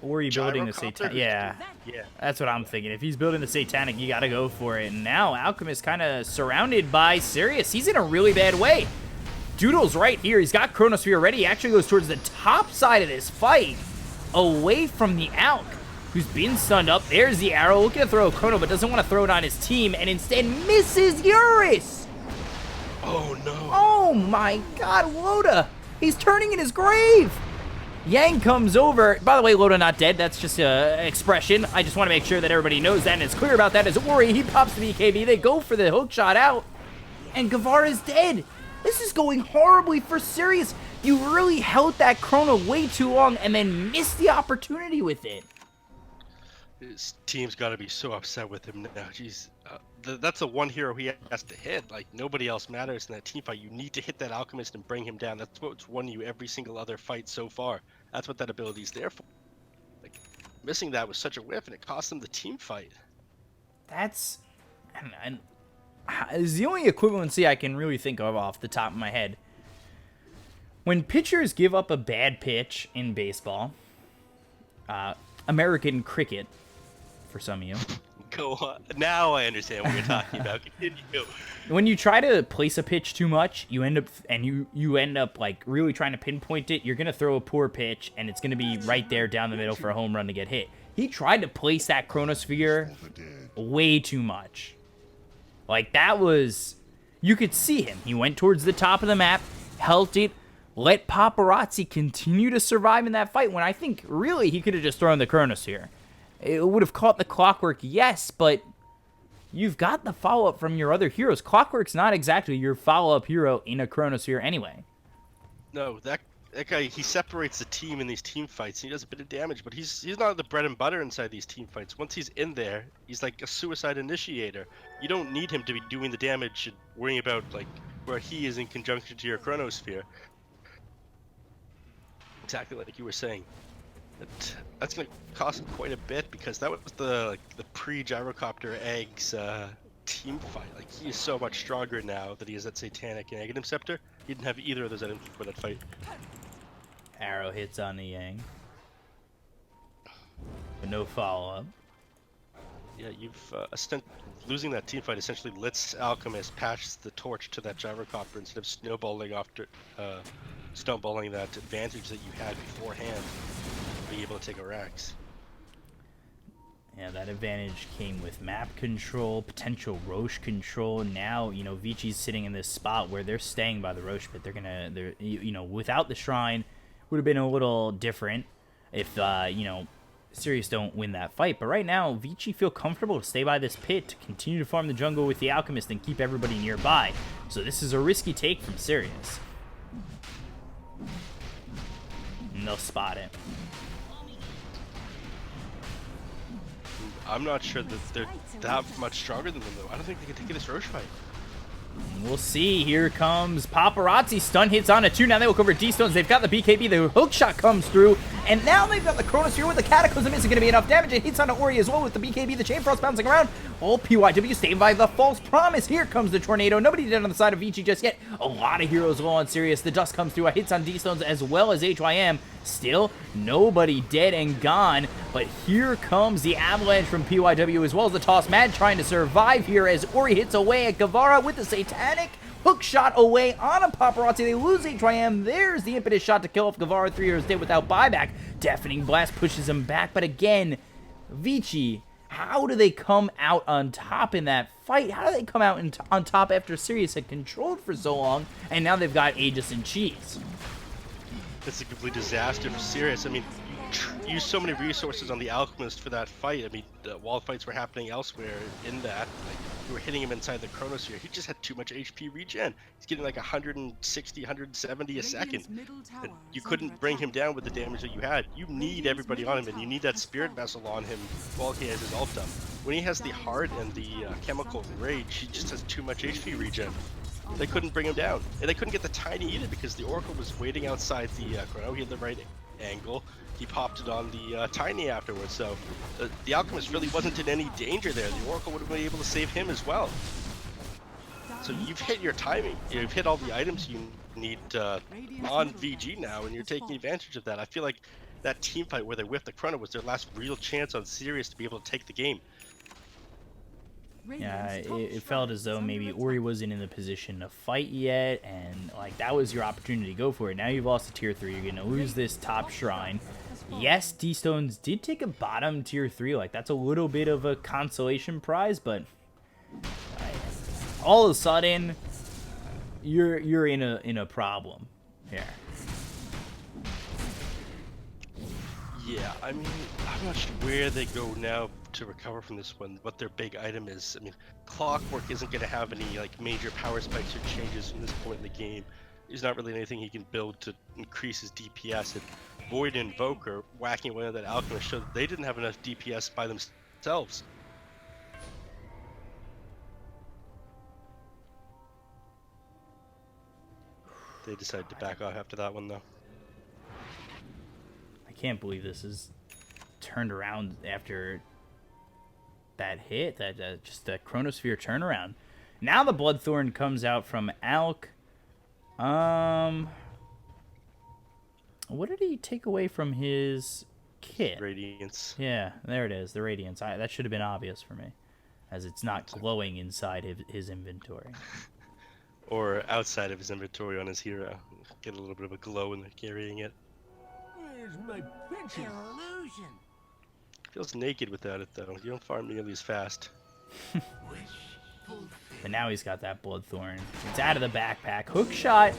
Speaker 2: or you building the
Speaker 1: Gyrocopter?
Speaker 2: Satanic. Yeah.
Speaker 1: Yeah.
Speaker 2: That's what I'm thinking. If he's building the Satanic, you gotta go for it. And now Alchemist kind of surrounded by Sirius. He's in a really bad way. Doodle's right here. He's got Chronosphere ready. He actually goes towards the top side of this fight, away from the Alch, who's been stunned up. There's the arrow. Looking to throw a Chrono, but doesn't want to throw it on his team, and instead misses Eurus.
Speaker 1: Oh, no.
Speaker 2: Oh my god, Loda. He's turning in his grave. Yang comes over. By the way, Loda not dead. That's just an expression. I just want to make sure that everybody knows that and is clear about that. As Ori, he pops the BKB. They go for the hook shot out, and Guevara's dead. This is going horribly for Sirius. You really held that Chrono way too long and then missed the opportunity with it.
Speaker 1: His team's got to be so upset with him now. Jeez, that's the one hero he has to hit. Like, nobody else matters in that team fight. You need to hit that Alchemist and bring him down. That's what's won you every single other fight so far. That's what that ability's there for. Like, missing that was such a whiff, and it cost them the team fight.
Speaker 2: That's... and is the only equivalency I can really think of off the top of my head. When pitchers give up a bad pitch in baseball, American cricket, for some of you.
Speaker 1: Go on. Now I understand what you're talking about. Continue.
Speaker 2: When you try to place a pitch too much, you end up you end up like really trying to pinpoint it. You're gonna throw a poor pitch, and it's gonna be right there down the middle for a home run to get hit. He tried to place that Chronosphere way too much. Like, that was... You could see him. He went towards the top of the map, held it, let Paparazzi continue to survive in that fight, when I think, really, he could have just thrown the Chronosphere. It would have caught the Clockwork, yes, but you've got the follow-up from your other heroes. Clockwork's not exactly your follow-up hero in a Chronosphere anyway.
Speaker 1: No, that guy, he separates the team in these team fights. He does a bit of damage, but he's not the bread and butter inside these team fights. Once he's in there, he's like a suicide initiator. You don't need him to be doing the damage and worrying about like where he is in conjunction to your Chronosphere. Exactly like you were saying. That's going to cost him quite a bit, because that was the pre-Gyrocopter Eggs team fight. Like, he is so much stronger now that he has that Satanic and Aghanim Scepter. He didn't have either of those items for that fight.
Speaker 2: Arrow hits on the Yang. But no follow-up.
Speaker 1: Yeah, you've losing that team fight essentially lets Alchemist pass the torch to that Gyrocopter instead of snowballing that advantage that you had beforehand, being able to take a Rex.
Speaker 2: Yeah, that advantage came with map control, potential Roche control. Now, you know, Vici's sitting in this spot where they're staying by the Roche pit. They're you know, without the shrine, would have been a little different if, you know, Sirius don't win that fight. But right now, Vici feel comfortable to stay by this pit, to continue to farm the jungle with the Alchemist and keep everybody nearby. So this is a risky take from Sirius. And they'll spot it.
Speaker 1: I'm not sure that they're that much stronger than them, though. I don't think they can take this Roche fight.
Speaker 2: We'll see. Here comes Paparazzi. Stun hits on a 2. Now they look over D-Stones. They've got the BKB. The hook shot comes through. And now they've got the Chronosphere with the Cataclysm. Isn't going to be enough damage. It hits on Ori as well with the BKB. The Chain Frost bouncing around. Oh, PYW saved by the False Promise. Here comes the Tornado. Nobody dead on the side of Vici just yet. A lot of heroes low on Sirius. The dust comes through. Hits on D-Stones as well as HYM. Still, nobody dead and gone. But here comes the Avalanche from PYW as well as the Toss Mad trying to survive here as Ori hits away at Guevara with the Satanic hook shot away on a Paparazzi. They lose HYM. There's the impetus shot to kill off Guevara. 3 heroes dead without buyback. Deafening Blast pushes him back. But again, Vici, how do they come out on top in that fight? How do they come out on top after Sirius had controlled for so long, and now they've got Aegis and Cheese?
Speaker 1: It's a complete disaster for Sirius. I mean, you used so many resources on the Alchemist for that fight. I mean, the wall fights were happening elsewhere in that. Like, you were hitting him inside the Chronosphere. He just had too much HP regen. He's getting like 160, 170 a second. And you couldn't bring him down with the damage that you had. You need everybody on him, and you need that Spirit Vessel on him while he has his ult up. When he has the Heart and the Chemical Rage, he just has too much HP regen. They couldn't bring him down. And they couldn't get the Tiny either because the Oracle was waiting outside the Chrono. He had the right angle. He popped it on the Tiny afterwards, so the Alchemist really wasn't in any danger there. The Oracle would have been able to save him as well. So you've hit your timing. You've hit all the items you need on VG now, and you're taking advantage of that. I feel like that team fight where they whiffed the Chrono was their last real chance on Sirius to be able to take the game.
Speaker 2: Yeah, it felt as though maybe Ori wasn't in the position to fight yet, and like that was your opportunity to go for it. Now you've lost to tier 3, you're gonna lose this top shrine. Yes, D-Stones did take a bottom tier 3, like that's a little bit of a consolation prize, but all of a sudden you're in a problem here.
Speaker 1: Yeah, I mean, I'm not sure where they go now to recover from this one, what their big item is. I mean, Clockwork isn't going to have any like major power spikes or changes from this point in the game. There's not really anything he can build to increase his DPS. And Void and Invoker whacking away on that Alchemist showed that they didn't have enough DPS by themselves. They decided to back off after that one, though.
Speaker 2: I can't believe this is turned around after that hit, just that Chronosphere turnaround. Now the Bloodthorn comes out from Alk. What did he take away from his kit?
Speaker 1: Radiance.
Speaker 2: Yeah, there it is, the Radiance. That should have been obvious for me, as it's not glowing inside his inventory.
Speaker 1: Or outside of his inventory on his hero. Get a little bit of a glow when they're carrying it.
Speaker 4: Where's my princess?
Speaker 3: Illusion.
Speaker 1: Feels naked without it, though. You don't farm nearly as fast.
Speaker 2: But now he's got that Bloodthorn. It's out of the backpack. Hook shot.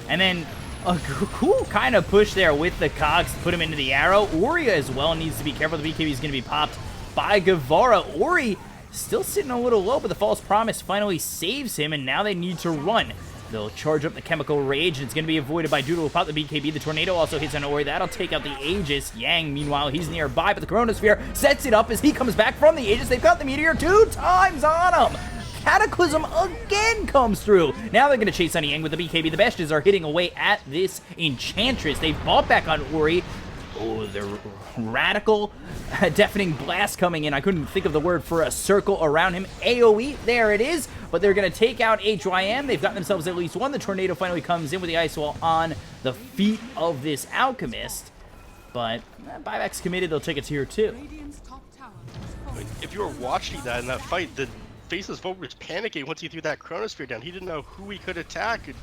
Speaker 2: And then a cool kind of push there with the cogs to put him into the arrow. Ori as well needs to be careful. The BKB is going to be popped by Guevara. Ori still sitting a little low, but the False Promise finally saves him, and now they need to run. They'll charge up the Chemical Rage, and it's going to be avoided by Doodle. Pop the BKB. The Tornado also hits on Ori. That'll take out the Aegis. Yang, meanwhile, he's nearby, but the Chronosphere sets it up as he comes back from the Aegis. They've got the Meteor 2 times on him. Cataclysm again comes through. Now they're going to chase on Yang with the BKB. The Bastions are hitting away at this Enchantress. They've bought back on Ori. Oh, the radical deafening blast coming in. I couldn't think of the word for a circle around him. AoE, there it is. But they're going to take out HYM. They've got themselves at least one. The Tornado finally comes in with the Ice Wall on the feet of this Alchemist. But buyback's committed. They'll take a tier 2.
Speaker 1: If you were watching that in that fight, the Faceless Vogue was panicking once he threw that Chronosphere down. He didn't know who he could attack and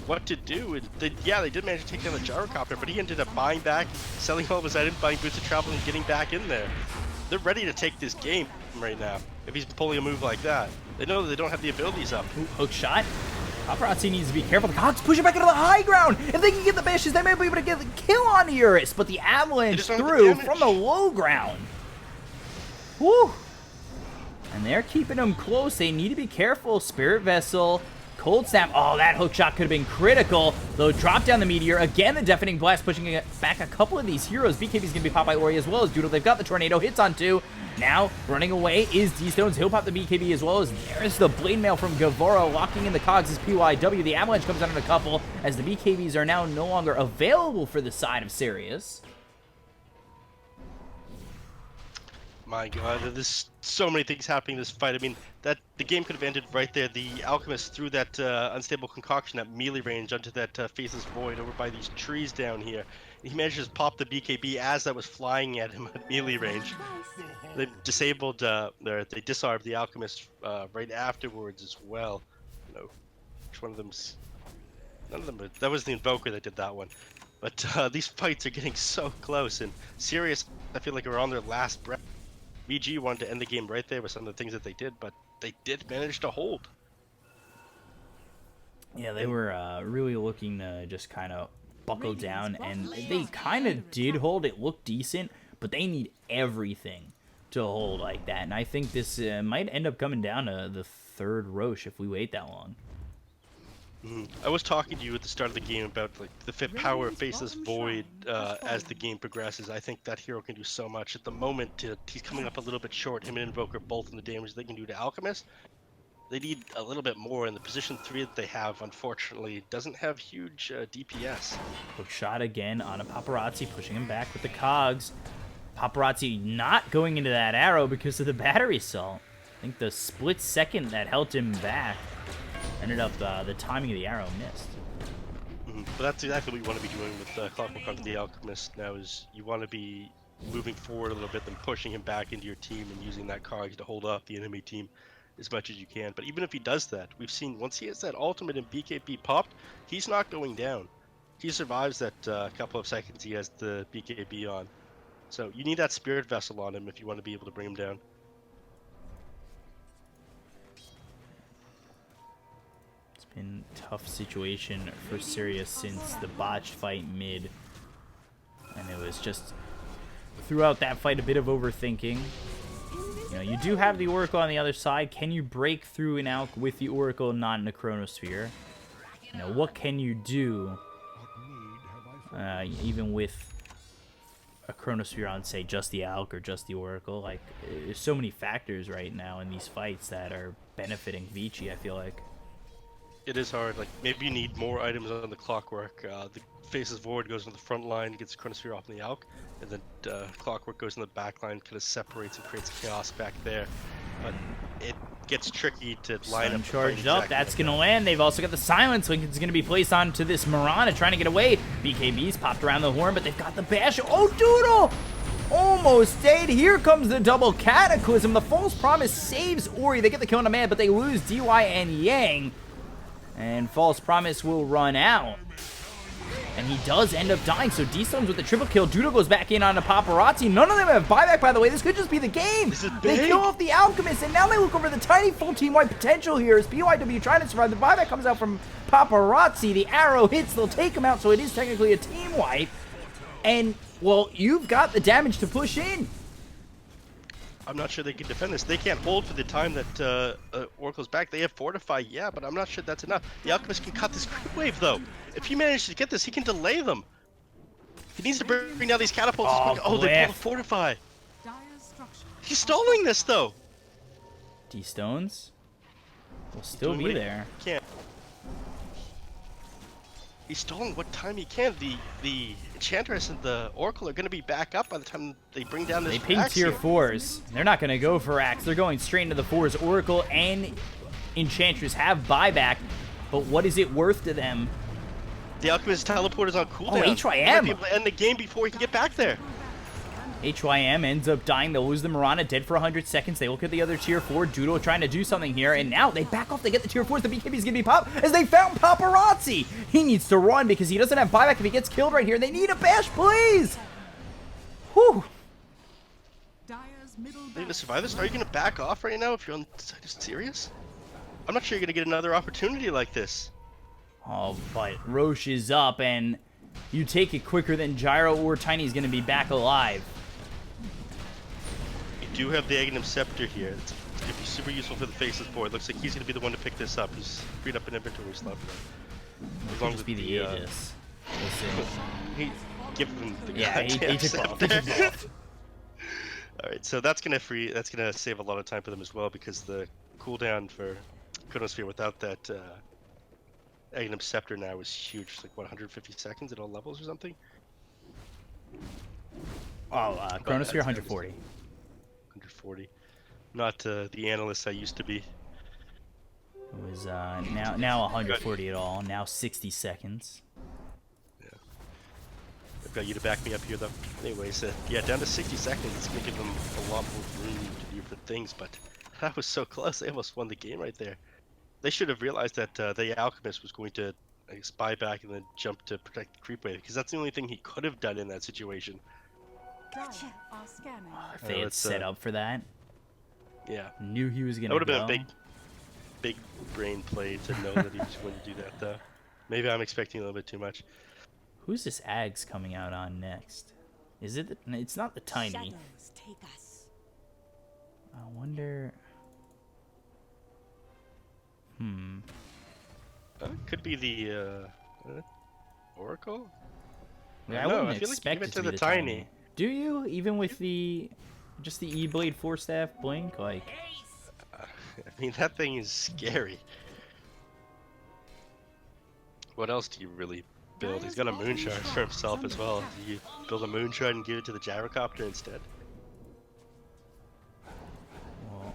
Speaker 1: what to do. And they did manage to take down the Gyrocopter, but he ended up buying back, selling all of his items, buying Boots of Travel, and getting back in there. They're ready to take this game right now if he's pulling a move like that. They know that they don't have the abilities up.
Speaker 2: Ooh, hook shot. Paparazzi needs to be careful. The Cogs push it back into the high ground. If they can get the Bashes, they might be able to get the kill on Eurus, but the Avalanche through from the low ground. Woo! And they're keeping them close. They need to be careful. Spirit Vessel, cold snap. Oh, that hook shot could have been critical. Though drop down the meteor. Again, the deafening blast pushing it back a couple of these heroes. BKB's going to be popped by Ori as well as Doodle. They've got the tornado. Hits on 2. Now, running away is D-Stones. He'll pop the BKB as well as there's the blade mail from Gavora locking in the cogs as PYW. The avalanche comes out in a couple as the BKBs are now no longer available for the side of Sirius.
Speaker 1: My god, there's so many things happening in this fight. I mean, that the game could have ended right there. The Alchemist threw that unstable concoction at melee range onto that Faceless Void over by these trees down here. He managed to pop the BKB as that was flying at him at melee range. They disabled, they disarmed the Alchemist right afterwards as well. You know, which one of them's... None of them, that was the Invoker that did that one. But these fights are getting so close, and Sirius, I feel like, are on their last breath. VG wanted to end the game right there with some of the things that they did, but they did manage to hold.
Speaker 2: Yeah, they were really looking to just kind of buckle down, and they kind of did hold. It looked decent, but they need everything to hold like that. And I think this might end up coming down to the third Roche if we wait that long.
Speaker 1: I was talking to you at the start of the game about like the fit power of Faceless Void as the game progresses. I think that hero can do so much. At the moment, he's coming up a little bit short. Him and Invoker both in the damage they can do to Alchemist. They need a little bit more, and the position 3 that they have, unfortunately, doesn't have huge DPS.
Speaker 2: Hook shot again on a Paparazzi, pushing him back with the cogs. Paparazzi not going into that arrow because of the battery salt. I think the split second that held him back ended up the timing of the arrow missed.
Speaker 1: But that's exactly what you want to be doing with Clockwork onto the Alchemist now, is you want to be moving forward a little bit, then pushing him back into your team and using that cog to hold off the enemy team as much as you can. But even if he does that, we've seen once he has that ultimate and BKB popped, he's not going down. He survives that couple of seconds he has the BKB on. So you need that Spirit Vessel on him if you want to be able to bring him down.
Speaker 2: In tough situation for Sirius since the botched fight mid, and it was just throughout that fight a bit of overthinking. You know, you do have the Oracle on the other side. Can you break through an Alch with the Oracle not in a Chronosphere? You know, what can you do even with a Chronosphere on, say, just the Alch or just the Oracle? Like, there's so many factors right now in these fights that are benefiting Vici, I feel like.
Speaker 1: It is hard. Like, maybe you need more items on the Clockwork. The Faceless Void goes on the front line, gets Chronosphere off in the Alch, and then Clockwork goes in the back line, kind of separates and creates chaos back there. But it gets tricky to line up.
Speaker 2: Charged up. That's going to land. They've also got the Silence Link. It's going to be placed onto this Mirana, trying to get away. BKB's popped around the horn, but they've got the bash. Oh, Doodle! Almost stayed. Here comes the double Cataclysm. The False Promise saves Ori. They get the kill on a man, but they lose DY and Yang. And False Promise will run out. And he does end up dying, so D-Stones with the triple kill. Doodle goes back in on the Paparazzi. None of them have buyback, by the way. This could just be the game. They kill off the Alchemist, and now they look over the tiny full team-wide potential here as PYW trying to survive. The buyback comes out from Paparazzi. The arrow hits. They'll take him out, so it is technically a team wipe. And, well, you've got the damage to push in.
Speaker 1: I'm not sure they can defend this. They can't hold for the time that Oracle's back. They have Fortify, yeah, but I'm not sure that's enough. The Alchemist can cut this creep wave, though. If he manages to get this, he can delay them. He needs to bring down these catapults. Oh, they pulled Fortify. He's stalling this, though.
Speaker 2: D-Stones will still be there.
Speaker 1: Can't. He's stalling what time he can. The Enchantress and the Oracle are going to be back up by the time they bring down this.
Speaker 2: They ping tier 4s. They're not going to go for Axe. They're going straight into the 4s. Oracle and Enchantress have buyback, but what is it worth to them?
Speaker 1: The Alchemist teleporter's on cooldown.
Speaker 2: Oh, HYM!
Speaker 1: Be able to end the game before he can get back there.
Speaker 2: HYM ends up dying. They'll lose the Mirana, dead for 100 seconds. They look at the other tier 4. Doodle trying to do something here, and now they back off. They get the tier 4s. The BKB is going to be popped as they found Paparazzi. He needs to run because he doesn't have buyback if he gets killed right here. They need a bash, please. Whew.
Speaker 1: They need to survive this. Are you going to back off right now if you're on the side of Sirius? I'm not sure you're going to get another opportunity like this.
Speaker 2: Oh, but Roche is up, and you take it quicker than Gyro or Tiny's going to be back alive.
Speaker 1: do have the Aghanim Scepter here. It's going to be super useful for the Faceless board. Looks like he's going to be the one to pick this up. He's freed up an inventory slot for that.
Speaker 2: It could just be the Aegis.
Speaker 1: He give him the
Speaker 2: Yeah, he
Speaker 1: goddamn
Speaker 2: took both.
Speaker 1: scepter.
Speaker 2: He took both.
Speaker 1: All right, so that's gonna save a lot of time for them as well, because the cooldown for Chronosphere without that Aghanim Scepter now is huge. It's like what, 150 seconds at all levels or something?
Speaker 2: Oh, Chronosphere 140.
Speaker 1: 140. Not the analyst I used to be.
Speaker 2: It was now 140 at all. Now 60 seconds.
Speaker 1: I've got you to back me up here, though. Anyways, yeah, down to 60 seconds. It's going to give them a lot more room to do different things, but that was so close. They almost won the game right there. They should have realized that the Alchemist was going to spy back and then jump to protect the creep wave, because that's the only thing he could have done in that situation.
Speaker 3: Dire are scanning.
Speaker 2: If they had set up for that,
Speaker 1: yeah,
Speaker 2: knew he was going
Speaker 1: that
Speaker 2: to
Speaker 1: would have been a big brain play to know that he was going to do that, though. Maybe I'm expecting a little bit too much.
Speaker 2: Who's this Ags coming out on next? Is it? It's not the Tiny.
Speaker 3: Shadows take us.
Speaker 2: I wonder.
Speaker 1: Could be the Oracle?
Speaker 2: Yeah, I
Speaker 1: No,
Speaker 2: wouldn't
Speaker 1: I feel like
Speaker 2: expect
Speaker 1: give
Speaker 2: it to
Speaker 1: the
Speaker 2: be the
Speaker 1: Tiny.
Speaker 2: Tiny. Do you? Even with just the E-Blade 4-staff blink? Like,
Speaker 1: I mean, that thing is scary. What else do you really build? He's got a moonshard for himself as well. Do you build a moonshard and give it to the gyrocopter instead?
Speaker 2: well,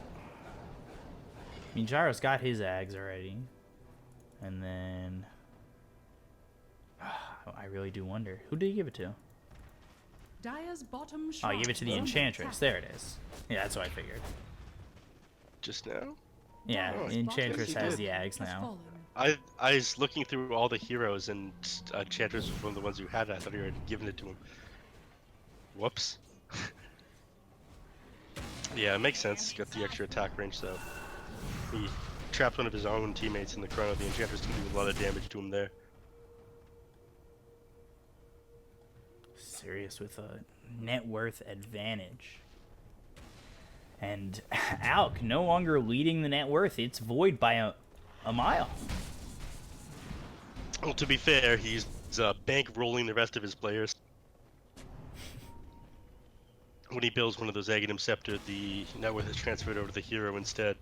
Speaker 2: I mean, Gyro's got his Ags already. And then... I really do wonder. Who did he give it to?
Speaker 3: Dire's bottom
Speaker 2: Oh,
Speaker 3: shrine
Speaker 2: he gave it to the
Speaker 3: is under
Speaker 2: Enchantress.
Speaker 3: attack.
Speaker 2: There it is. Yeah, that's what I figured.
Speaker 1: Just now?
Speaker 2: Yeah,
Speaker 1: Oh,
Speaker 2: the Enchantress
Speaker 1: yes, he
Speaker 2: has
Speaker 1: did.
Speaker 2: the Ags
Speaker 3: Has
Speaker 2: now.
Speaker 3: fallen.
Speaker 1: I was looking through all the heroes, and Enchantress was one of the ones who had it. I thought he had given it to him. Whoops. Yeah, it makes sense. Got the extra attack range, though. He trapped one of his own teammates in the Chrono. The Enchantress can do a lot of damage to him there.
Speaker 2: Sirius with a net worth advantage. And Alk no longer leading the net worth. It's Void by a mile.
Speaker 1: Well, to be fair, he's bankrolling the rest of his players. When he builds one of those Aghanim Scepter, the net worth is transferred over to the hero instead.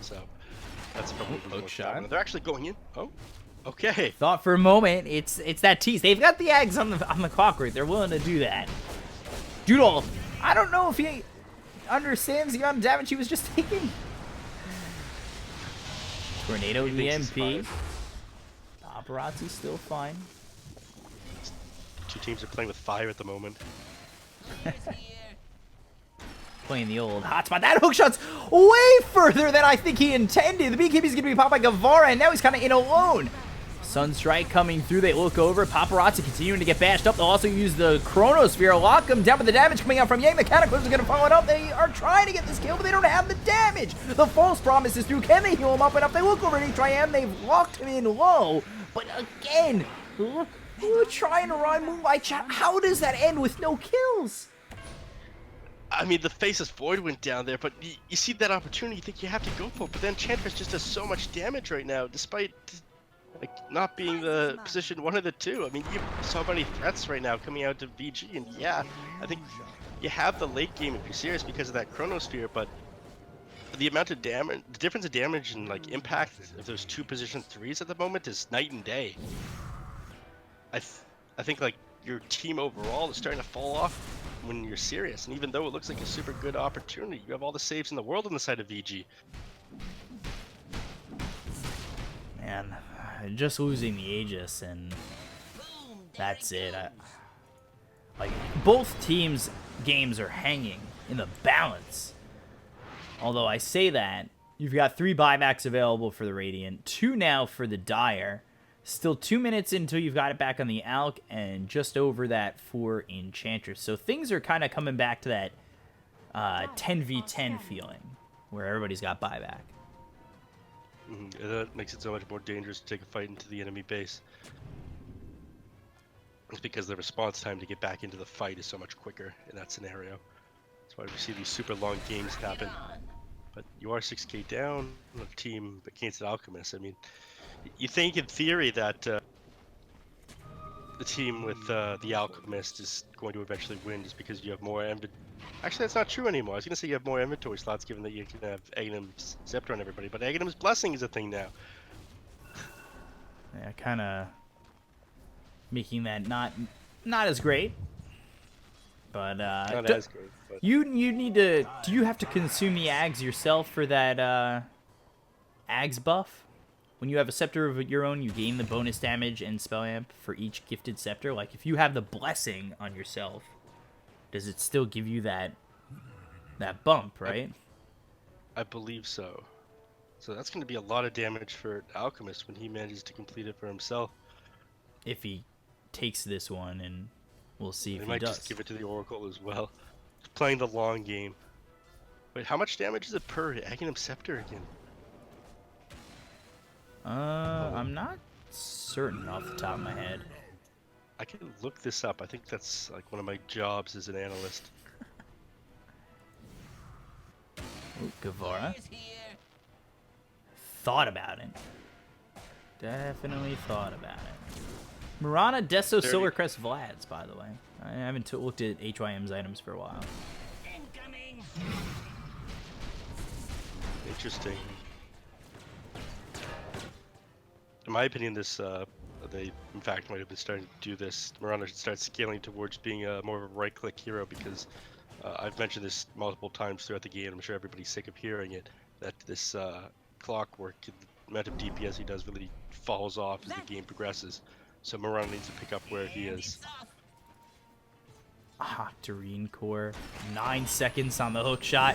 Speaker 1: So, that's probably
Speaker 2: hook
Speaker 1: more
Speaker 2: shot.
Speaker 1: common. They're actually going in. Oh, okay.
Speaker 2: Thought for a moment it's that tease. They've got the Ags on the clock right. They're willing to do that. Doodle, I don't know if he understands the amount of damage he was just taking. Tornado
Speaker 1: He thinks he's
Speaker 2: EMP. Paparazzi's still fine.
Speaker 1: Two teams are playing with fire at the moment.
Speaker 2: Playing the old hotspot. That hookshot's way further than I think he intended. The Beekeeper's going to be popped by Guevara, and now he's kind of in alone. Sunstrike coming through. They look over. Paparazzi continuing to get bashed up. They'll also use the Chronosphere. Lock him down with the damage coming out from Yang. The Cataclysm is going to follow it up. They are trying to get this kill, but they don't have the damage. The false promise is through. Can they heal him up enough? They look over at H.I.M. They've locked him in low. But again, look, trying to run Moonlight Shot. How does that end with no kills?
Speaker 1: I mean, the Faceless Void went down there, but you see that opportunity, you think you have to go for it, but then Enchantress just does so much damage right now, despite like not being the position one of the two. I mean, you have so many threats right now coming out to VG, and yeah, I think you have the late game if you're serious because of that Chronosphere, but the amount of damage, the difference of damage and like impact of those two position 3s at the moment is night and day. I think like your team overall is starting to fall off when you're serious, and even though it looks like a super good opportunity, you have all the saves in the world on the side of VG.
Speaker 2: Man, just losing the Aegis, and that's it. Like, both teams' games are hanging in the balance. Although I say that, you've got 3 buybacks available for the Radiant, 2 now for the Dire. Still 2 minutes until you've got it back on the Alk, and just over that for Enchantress. So things are kind of coming back to that 10v10 feeling, where everybody's got buyback.
Speaker 1: And that makes it so much more dangerous to take a fight into the enemy base. It's because the response time to get back into the fight is so much quicker in that scenario. That's why we see these super long games happen. But you are 6k down on a team against an Alchemist. I mean, you think in theory that the team with the Alchemist is going to eventually win just because you have more Actually, that's not true anymore. I was going to say you have more inventory slots given that you can have Aghanim's Scepter on everybody, but Aghanim's Blessing is a thing now.
Speaker 2: Yeah, kind of making that not as great. But
Speaker 1: Not as great, but
Speaker 2: you need to. Do you have to consume the Ags yourself for that Ags buff? When you have a scepter of your own, you gain the bonus damage and spell amp for each gifted scepter. Like if you have the blessing on yourself, does it still give you that bump, right?
Speaker 1: I believe so. So that's going to be a lot of damage for Alchemist when he manages to complete it for himself.
Speaker 2: If he takes this one, and we'll see if
Speaker 1: He
Speaker 2: he
Speaker 1: might
Speaker 2: does.
Speaker 1: just give it to the Oracle as well. He's playing the long game. Wait, how much damage is it per Aghanim Scepter again?
Speaker 2: I'm not certain off the top of my head.
Speaker 1: I can look this up. I think that's like one of my jobs as an analyst.
Speaker 2: Ooh, Guevara. Thought about it. Definitely thought about it. Mirana, Deso,
Speaker 1: 30.
Speaker 2: Silvercrest, Vlad's, by the way. I haven't looked at HYM's items for a while.
Speaker 1: Interesting. In my opinion, this they in fact might have been starting to do this. Mirana should start scaling towards being more of a right-click hero because I've mentioned this multiple times throughout the game. I'm sure everybody's sick of hearing it. That this clockwork, the amount of DPS he does, really falls off as the game progresses. So Mirana needs to pick up where he is.
Speaker 2: Octarine Core, 9 seconds on the hook shot.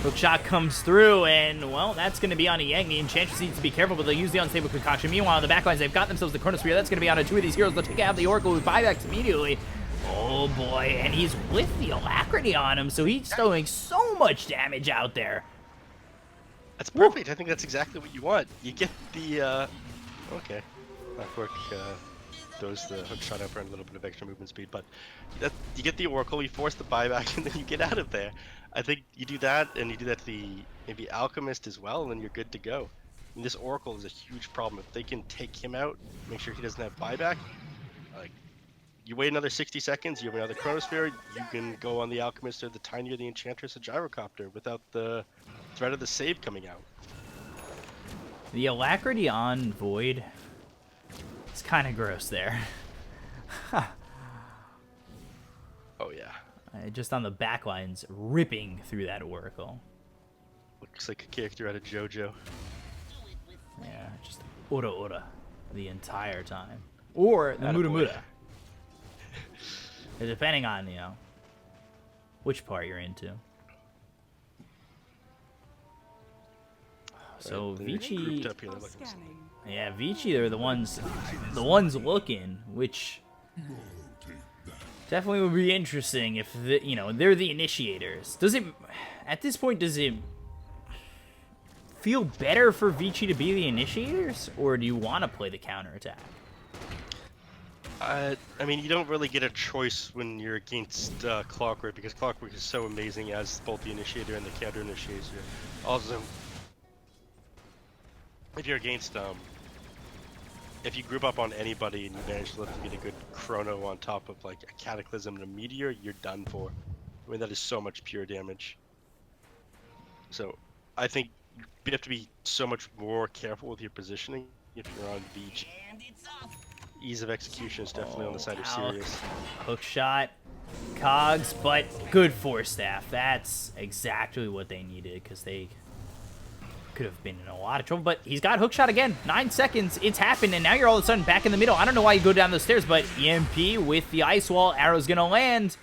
Speaker 2: Hook shot comes through, and, well, that's going to be on a Yang. The Enchantress needs to be careful, but they'll use the unstable concoction. Meanwhile, on the backlines, they've got themselves the Chronosphere. That's going to be on a 2 of these heroes. They'll take out the Oracle with buybacks immediately. Oh, boy, and he's with the Alacrity on him, so he's throwing so much damage out there.
Speaker 1: That's perfect. I think that's exactly what you want. You get the, okay. Clockwork throws the hook shot out for a little bit of extra movement speed, but you get the Oracle, you force the buyback, and then you get out of there. I think you do that, and you do that to the maybe Alchemist as well, and then you're good to go. And this Oracle is a huge problem. If they can take him out, make sure he doesn't have buyback, like, you wait another 60 seconds, you have another Chronosphere, you can go on the Alchemist or the Tiny or the Enchantress or Gyrocopter without the threat of the save coming out.
Speaker 2: The Alacrity on Void is kind of gross there.
Speaker 1: Oh yeah.
Speaker 2: Just on the backlines, ripping through that Oracle.
Speaker 1: Looks like a character out of JoJo.
Speaker 2: Yeah, just ora the entire time. Or the muda
Speaker 1: Attaboy.
Speaker 2: muda. Depending on, you know, which part you're into. So
Speaker 1: They're
Speaker 2: Vici,
Speaker 1: grouped up here, they're looking for something.
Speaker 3: Scanning.
Speaker 2: yeah, Vici, they're the ones looking, which definitely would be interesting if you know, they're the initiators. Does it, at this point, does it feel better for Vici to be the initiators, or do you want to play the counterattack?
Speaker 1: I mean, you don't really get a choice when you're against Clockwork, because Clockwork is so amazing as both the initiator and the counter initiator. Also, if you're against if you group up on anybody and you manage to let them get a good chrono on top of like a Cataclysm and a Meteor, you're done for. I mean, that is so much pure damage. So I think you have to be so much more careful with your positioning if you're on Vici. Ease of execution is definitely on the side of Sirius.
Speaker 2: Hook shot, cogs, but good force staff. That's exactly what they needed, because they could have been in a lot of trouble. But he's got hook shot again. 9 seconds. It's happened, and now you're all of a sudden back in the middle. I don't know why you go down the stairs, but EMP with the ice wall. Arrow's gonna land,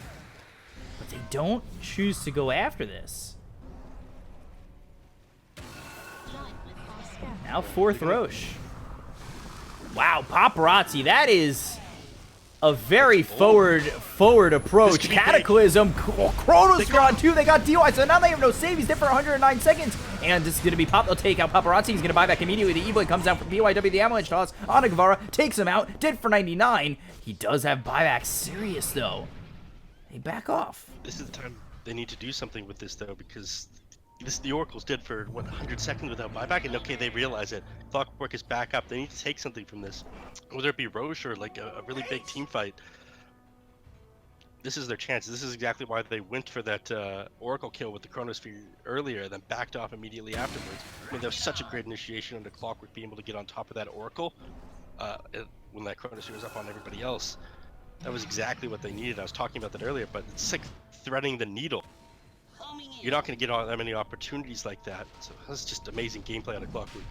Speaker 2: but they don't choose to go after this. Now fourth Roche. Wow, paparazzi. That is a very forward approach.
Speaker 1: could be
Speaker 2: Cataclysm, Chronos are on 2. They got DOI, so now they have no save. He's dead for 109 seconds. And this is going to be Pop. They'll take out Paparazzi. He's going to buy back immediately. The E-Blade comes down from BYW. The Avalanche toss on Guevara. Takes him out. Dead for 99. He does have buyback. Sirius, though. They back off.
Speaker 1: This is the time they need to do something with this, though, because the Oracle's dead for, what, 100 seconds without buyback? And okay, they realize it. Clockwork is back up. They need to take something from this. Whether it be Roche or, like, a really big team fight. This is their chance. This is exactly why they went for that Oracle kill with the Chronosphere earlier, then backed off immediately afterwards. I mean, there was such a great initiation under Clockwork being able to get on top of that Oracle when that Chronosphere was up on everybody else. That was exactly what they needed. I was talking about that earlier, but it's like threading the needle. You're not going to get that many opportunities like that. So that's just amazing gameplay out of Clockwork.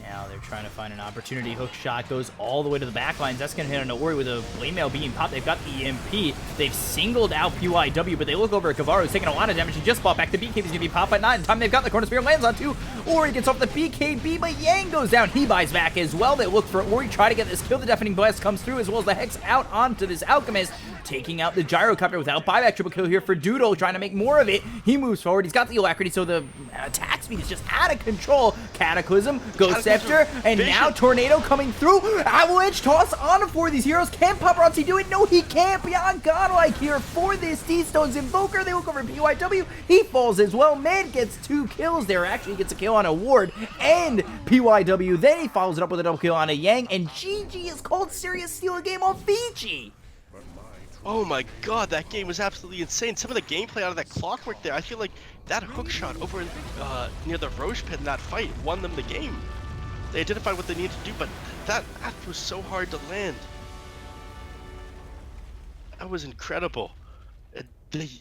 Speaker 2: Now they're trying to find an opportunity. Hook shot goes all the way to the back lines. That's going to hit on Ori with a blade mail being popped. They've got the EMP. They've singled out PYW, but they look over at Guevara, who's taking a lot of damage. He just bought back. The BKB is going to be popped, but not in time. They've got the Chronosphere, lands on 2. Ori gets off the BKB, but Yang goes down. He buys back as well. They look for Ori, try to get this kill. The Deafening Blast comes through, as well as the Hex out onto this Alchemist, taking out the Gyrocopter without buyback. Triple kill here for Doodle, trying to make more of it. He moves forward. He's got the Alacrity, so the attack speed is just out of control. Cataclysm, Ghost Scepter, and now Tornado coming through. Avalanche toss on for these heroes. Can Paparazzi do it? No, he can't. Beyond godlike here for this D-Stones Invoker. They look over PYW. He falls as well. Man gets 2 kills there. Actually gets a kill on a Ward and PYW. Then he follows it up with a double kill on a Yang. And GG is called Sirius steal a game off Vici.
Speaker 1: Oh my god, that game was absolutely insane. Some of the gameplay out of that Clockwork there, I feel like that hook shot over near the Roche pit in that fight won them the game. They identified what they needed to do, but that was so hard to land. That was incredible.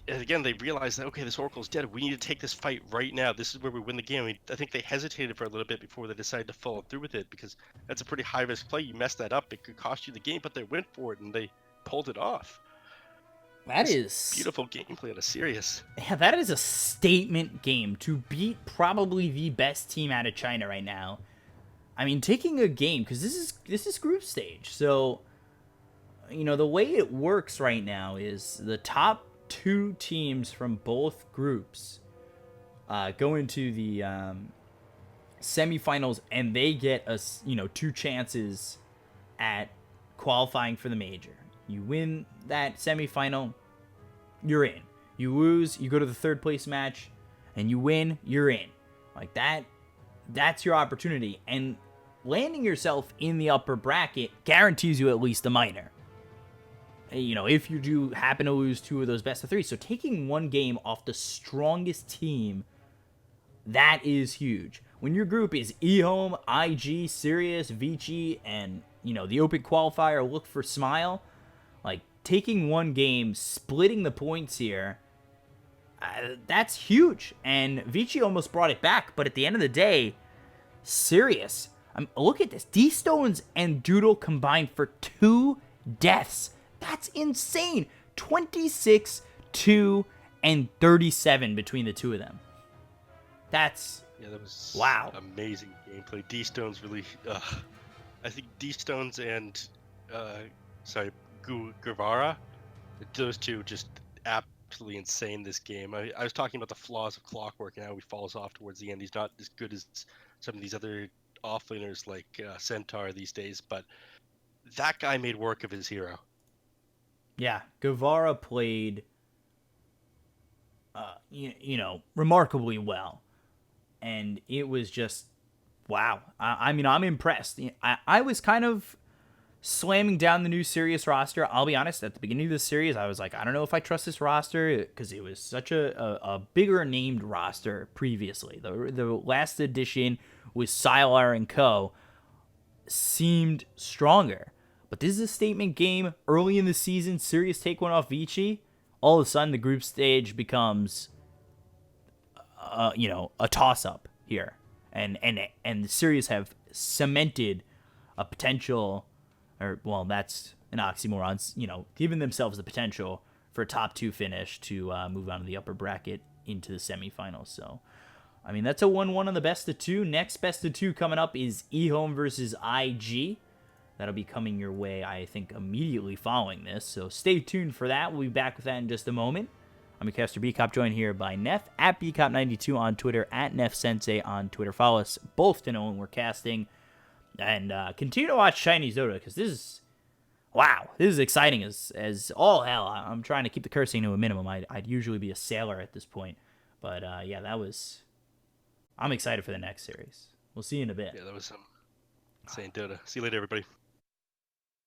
Speaker 1: Again, they realized that, okay, this Oracle's dead. We need to take this fight right now. This is where we win the game. I mean, I think they hesitated for a little bit before they decided to follow through with it, because that's a pretty high-risk play. You mess that up, it could cost you the game, but they went for it, and they pulled it off.
Speaker 2: That is
Speaker 1: beautiful gameplay out of Sirius.
Speaker 2: Yeah, that is a statement game to beat probably the best team out of China right now. I mean, taking a game, because this is group stage, so you know the way it works right now is the top 2 teams from both groups go into the semifinals, and they get 2 chances at qualifying for the major. You win that semifinal, you're in. You lose, you go to the 3rd place match, and you win, you're in. Like that's your opportunity. And landing yourself in the upper bracket guarantees you at least a minor. You know, if you do happen to lose 2 of those best of 3. So taking 1 game off the strongest team, that is huge. When your group is eHome, IG, Sirius, Vici, and, the open qualifier, look for Smile, like, taking 1 game, splitting the points here, that's huge. And Vici almost brought it back, but at the end of the day, Sirius, look at this. D-Stones and Doodle combined for 2 deaths. That's insane. 26, 2, and 37 between the 2 of them. That was wow.
Speaker 1: Amazing gameplay. D-Stones really, I think D-Stones and, Guevara, those 2 just absolutely insane this game. I was talking about the flaws of Clockwork and how he falls off towards the end. He's not as good as some of these other offlaners like Centaur these days, but that guy made work of his hero.
Speaker 2: Yeah, Guevara played, remarkably well, and it was just wow. I mean, I'm impressed. I was kind of slamming down the new Sirius roster. I'll be honest, at the beginning of the series, I was like, I don't know if I trust this roster, because it was such a bigger named roster previously. The last edition with Sylar and Co. seemed stronger. But this is a statement game. Early in the season, Sirius take 1 off Vici. All of a sudden, the group stage becomes, a toss-up here. And the Sirius have cemented a potential, that's an oxymoron, giving themselves the potential for a top 2 finish to move on to the upper bracket into the semifinals. So, I mean, that's a 1-1 on the best of 2. Next best of 2 coming up is eHome versus IG. That'll be coming your way, I think, immediately following this. So stay tuned for that. We'll be back with that in just a moment. I'm your caster BCop, joined here by Neff at BCop92 on Twitter, at NeffSensei on Twitter. Follow us both to know when we're casting. And continue to watch Chinese Dota, because this is, wow, this is exciting as all hell. I'm trying to keep the cursing to a minimum. I'd usually be a sailor at this point. But yeah, I'm excited for the next series. We'll see you in a bit.
Speaker 1: Yeah, that was insane Dota. See you later, everybody.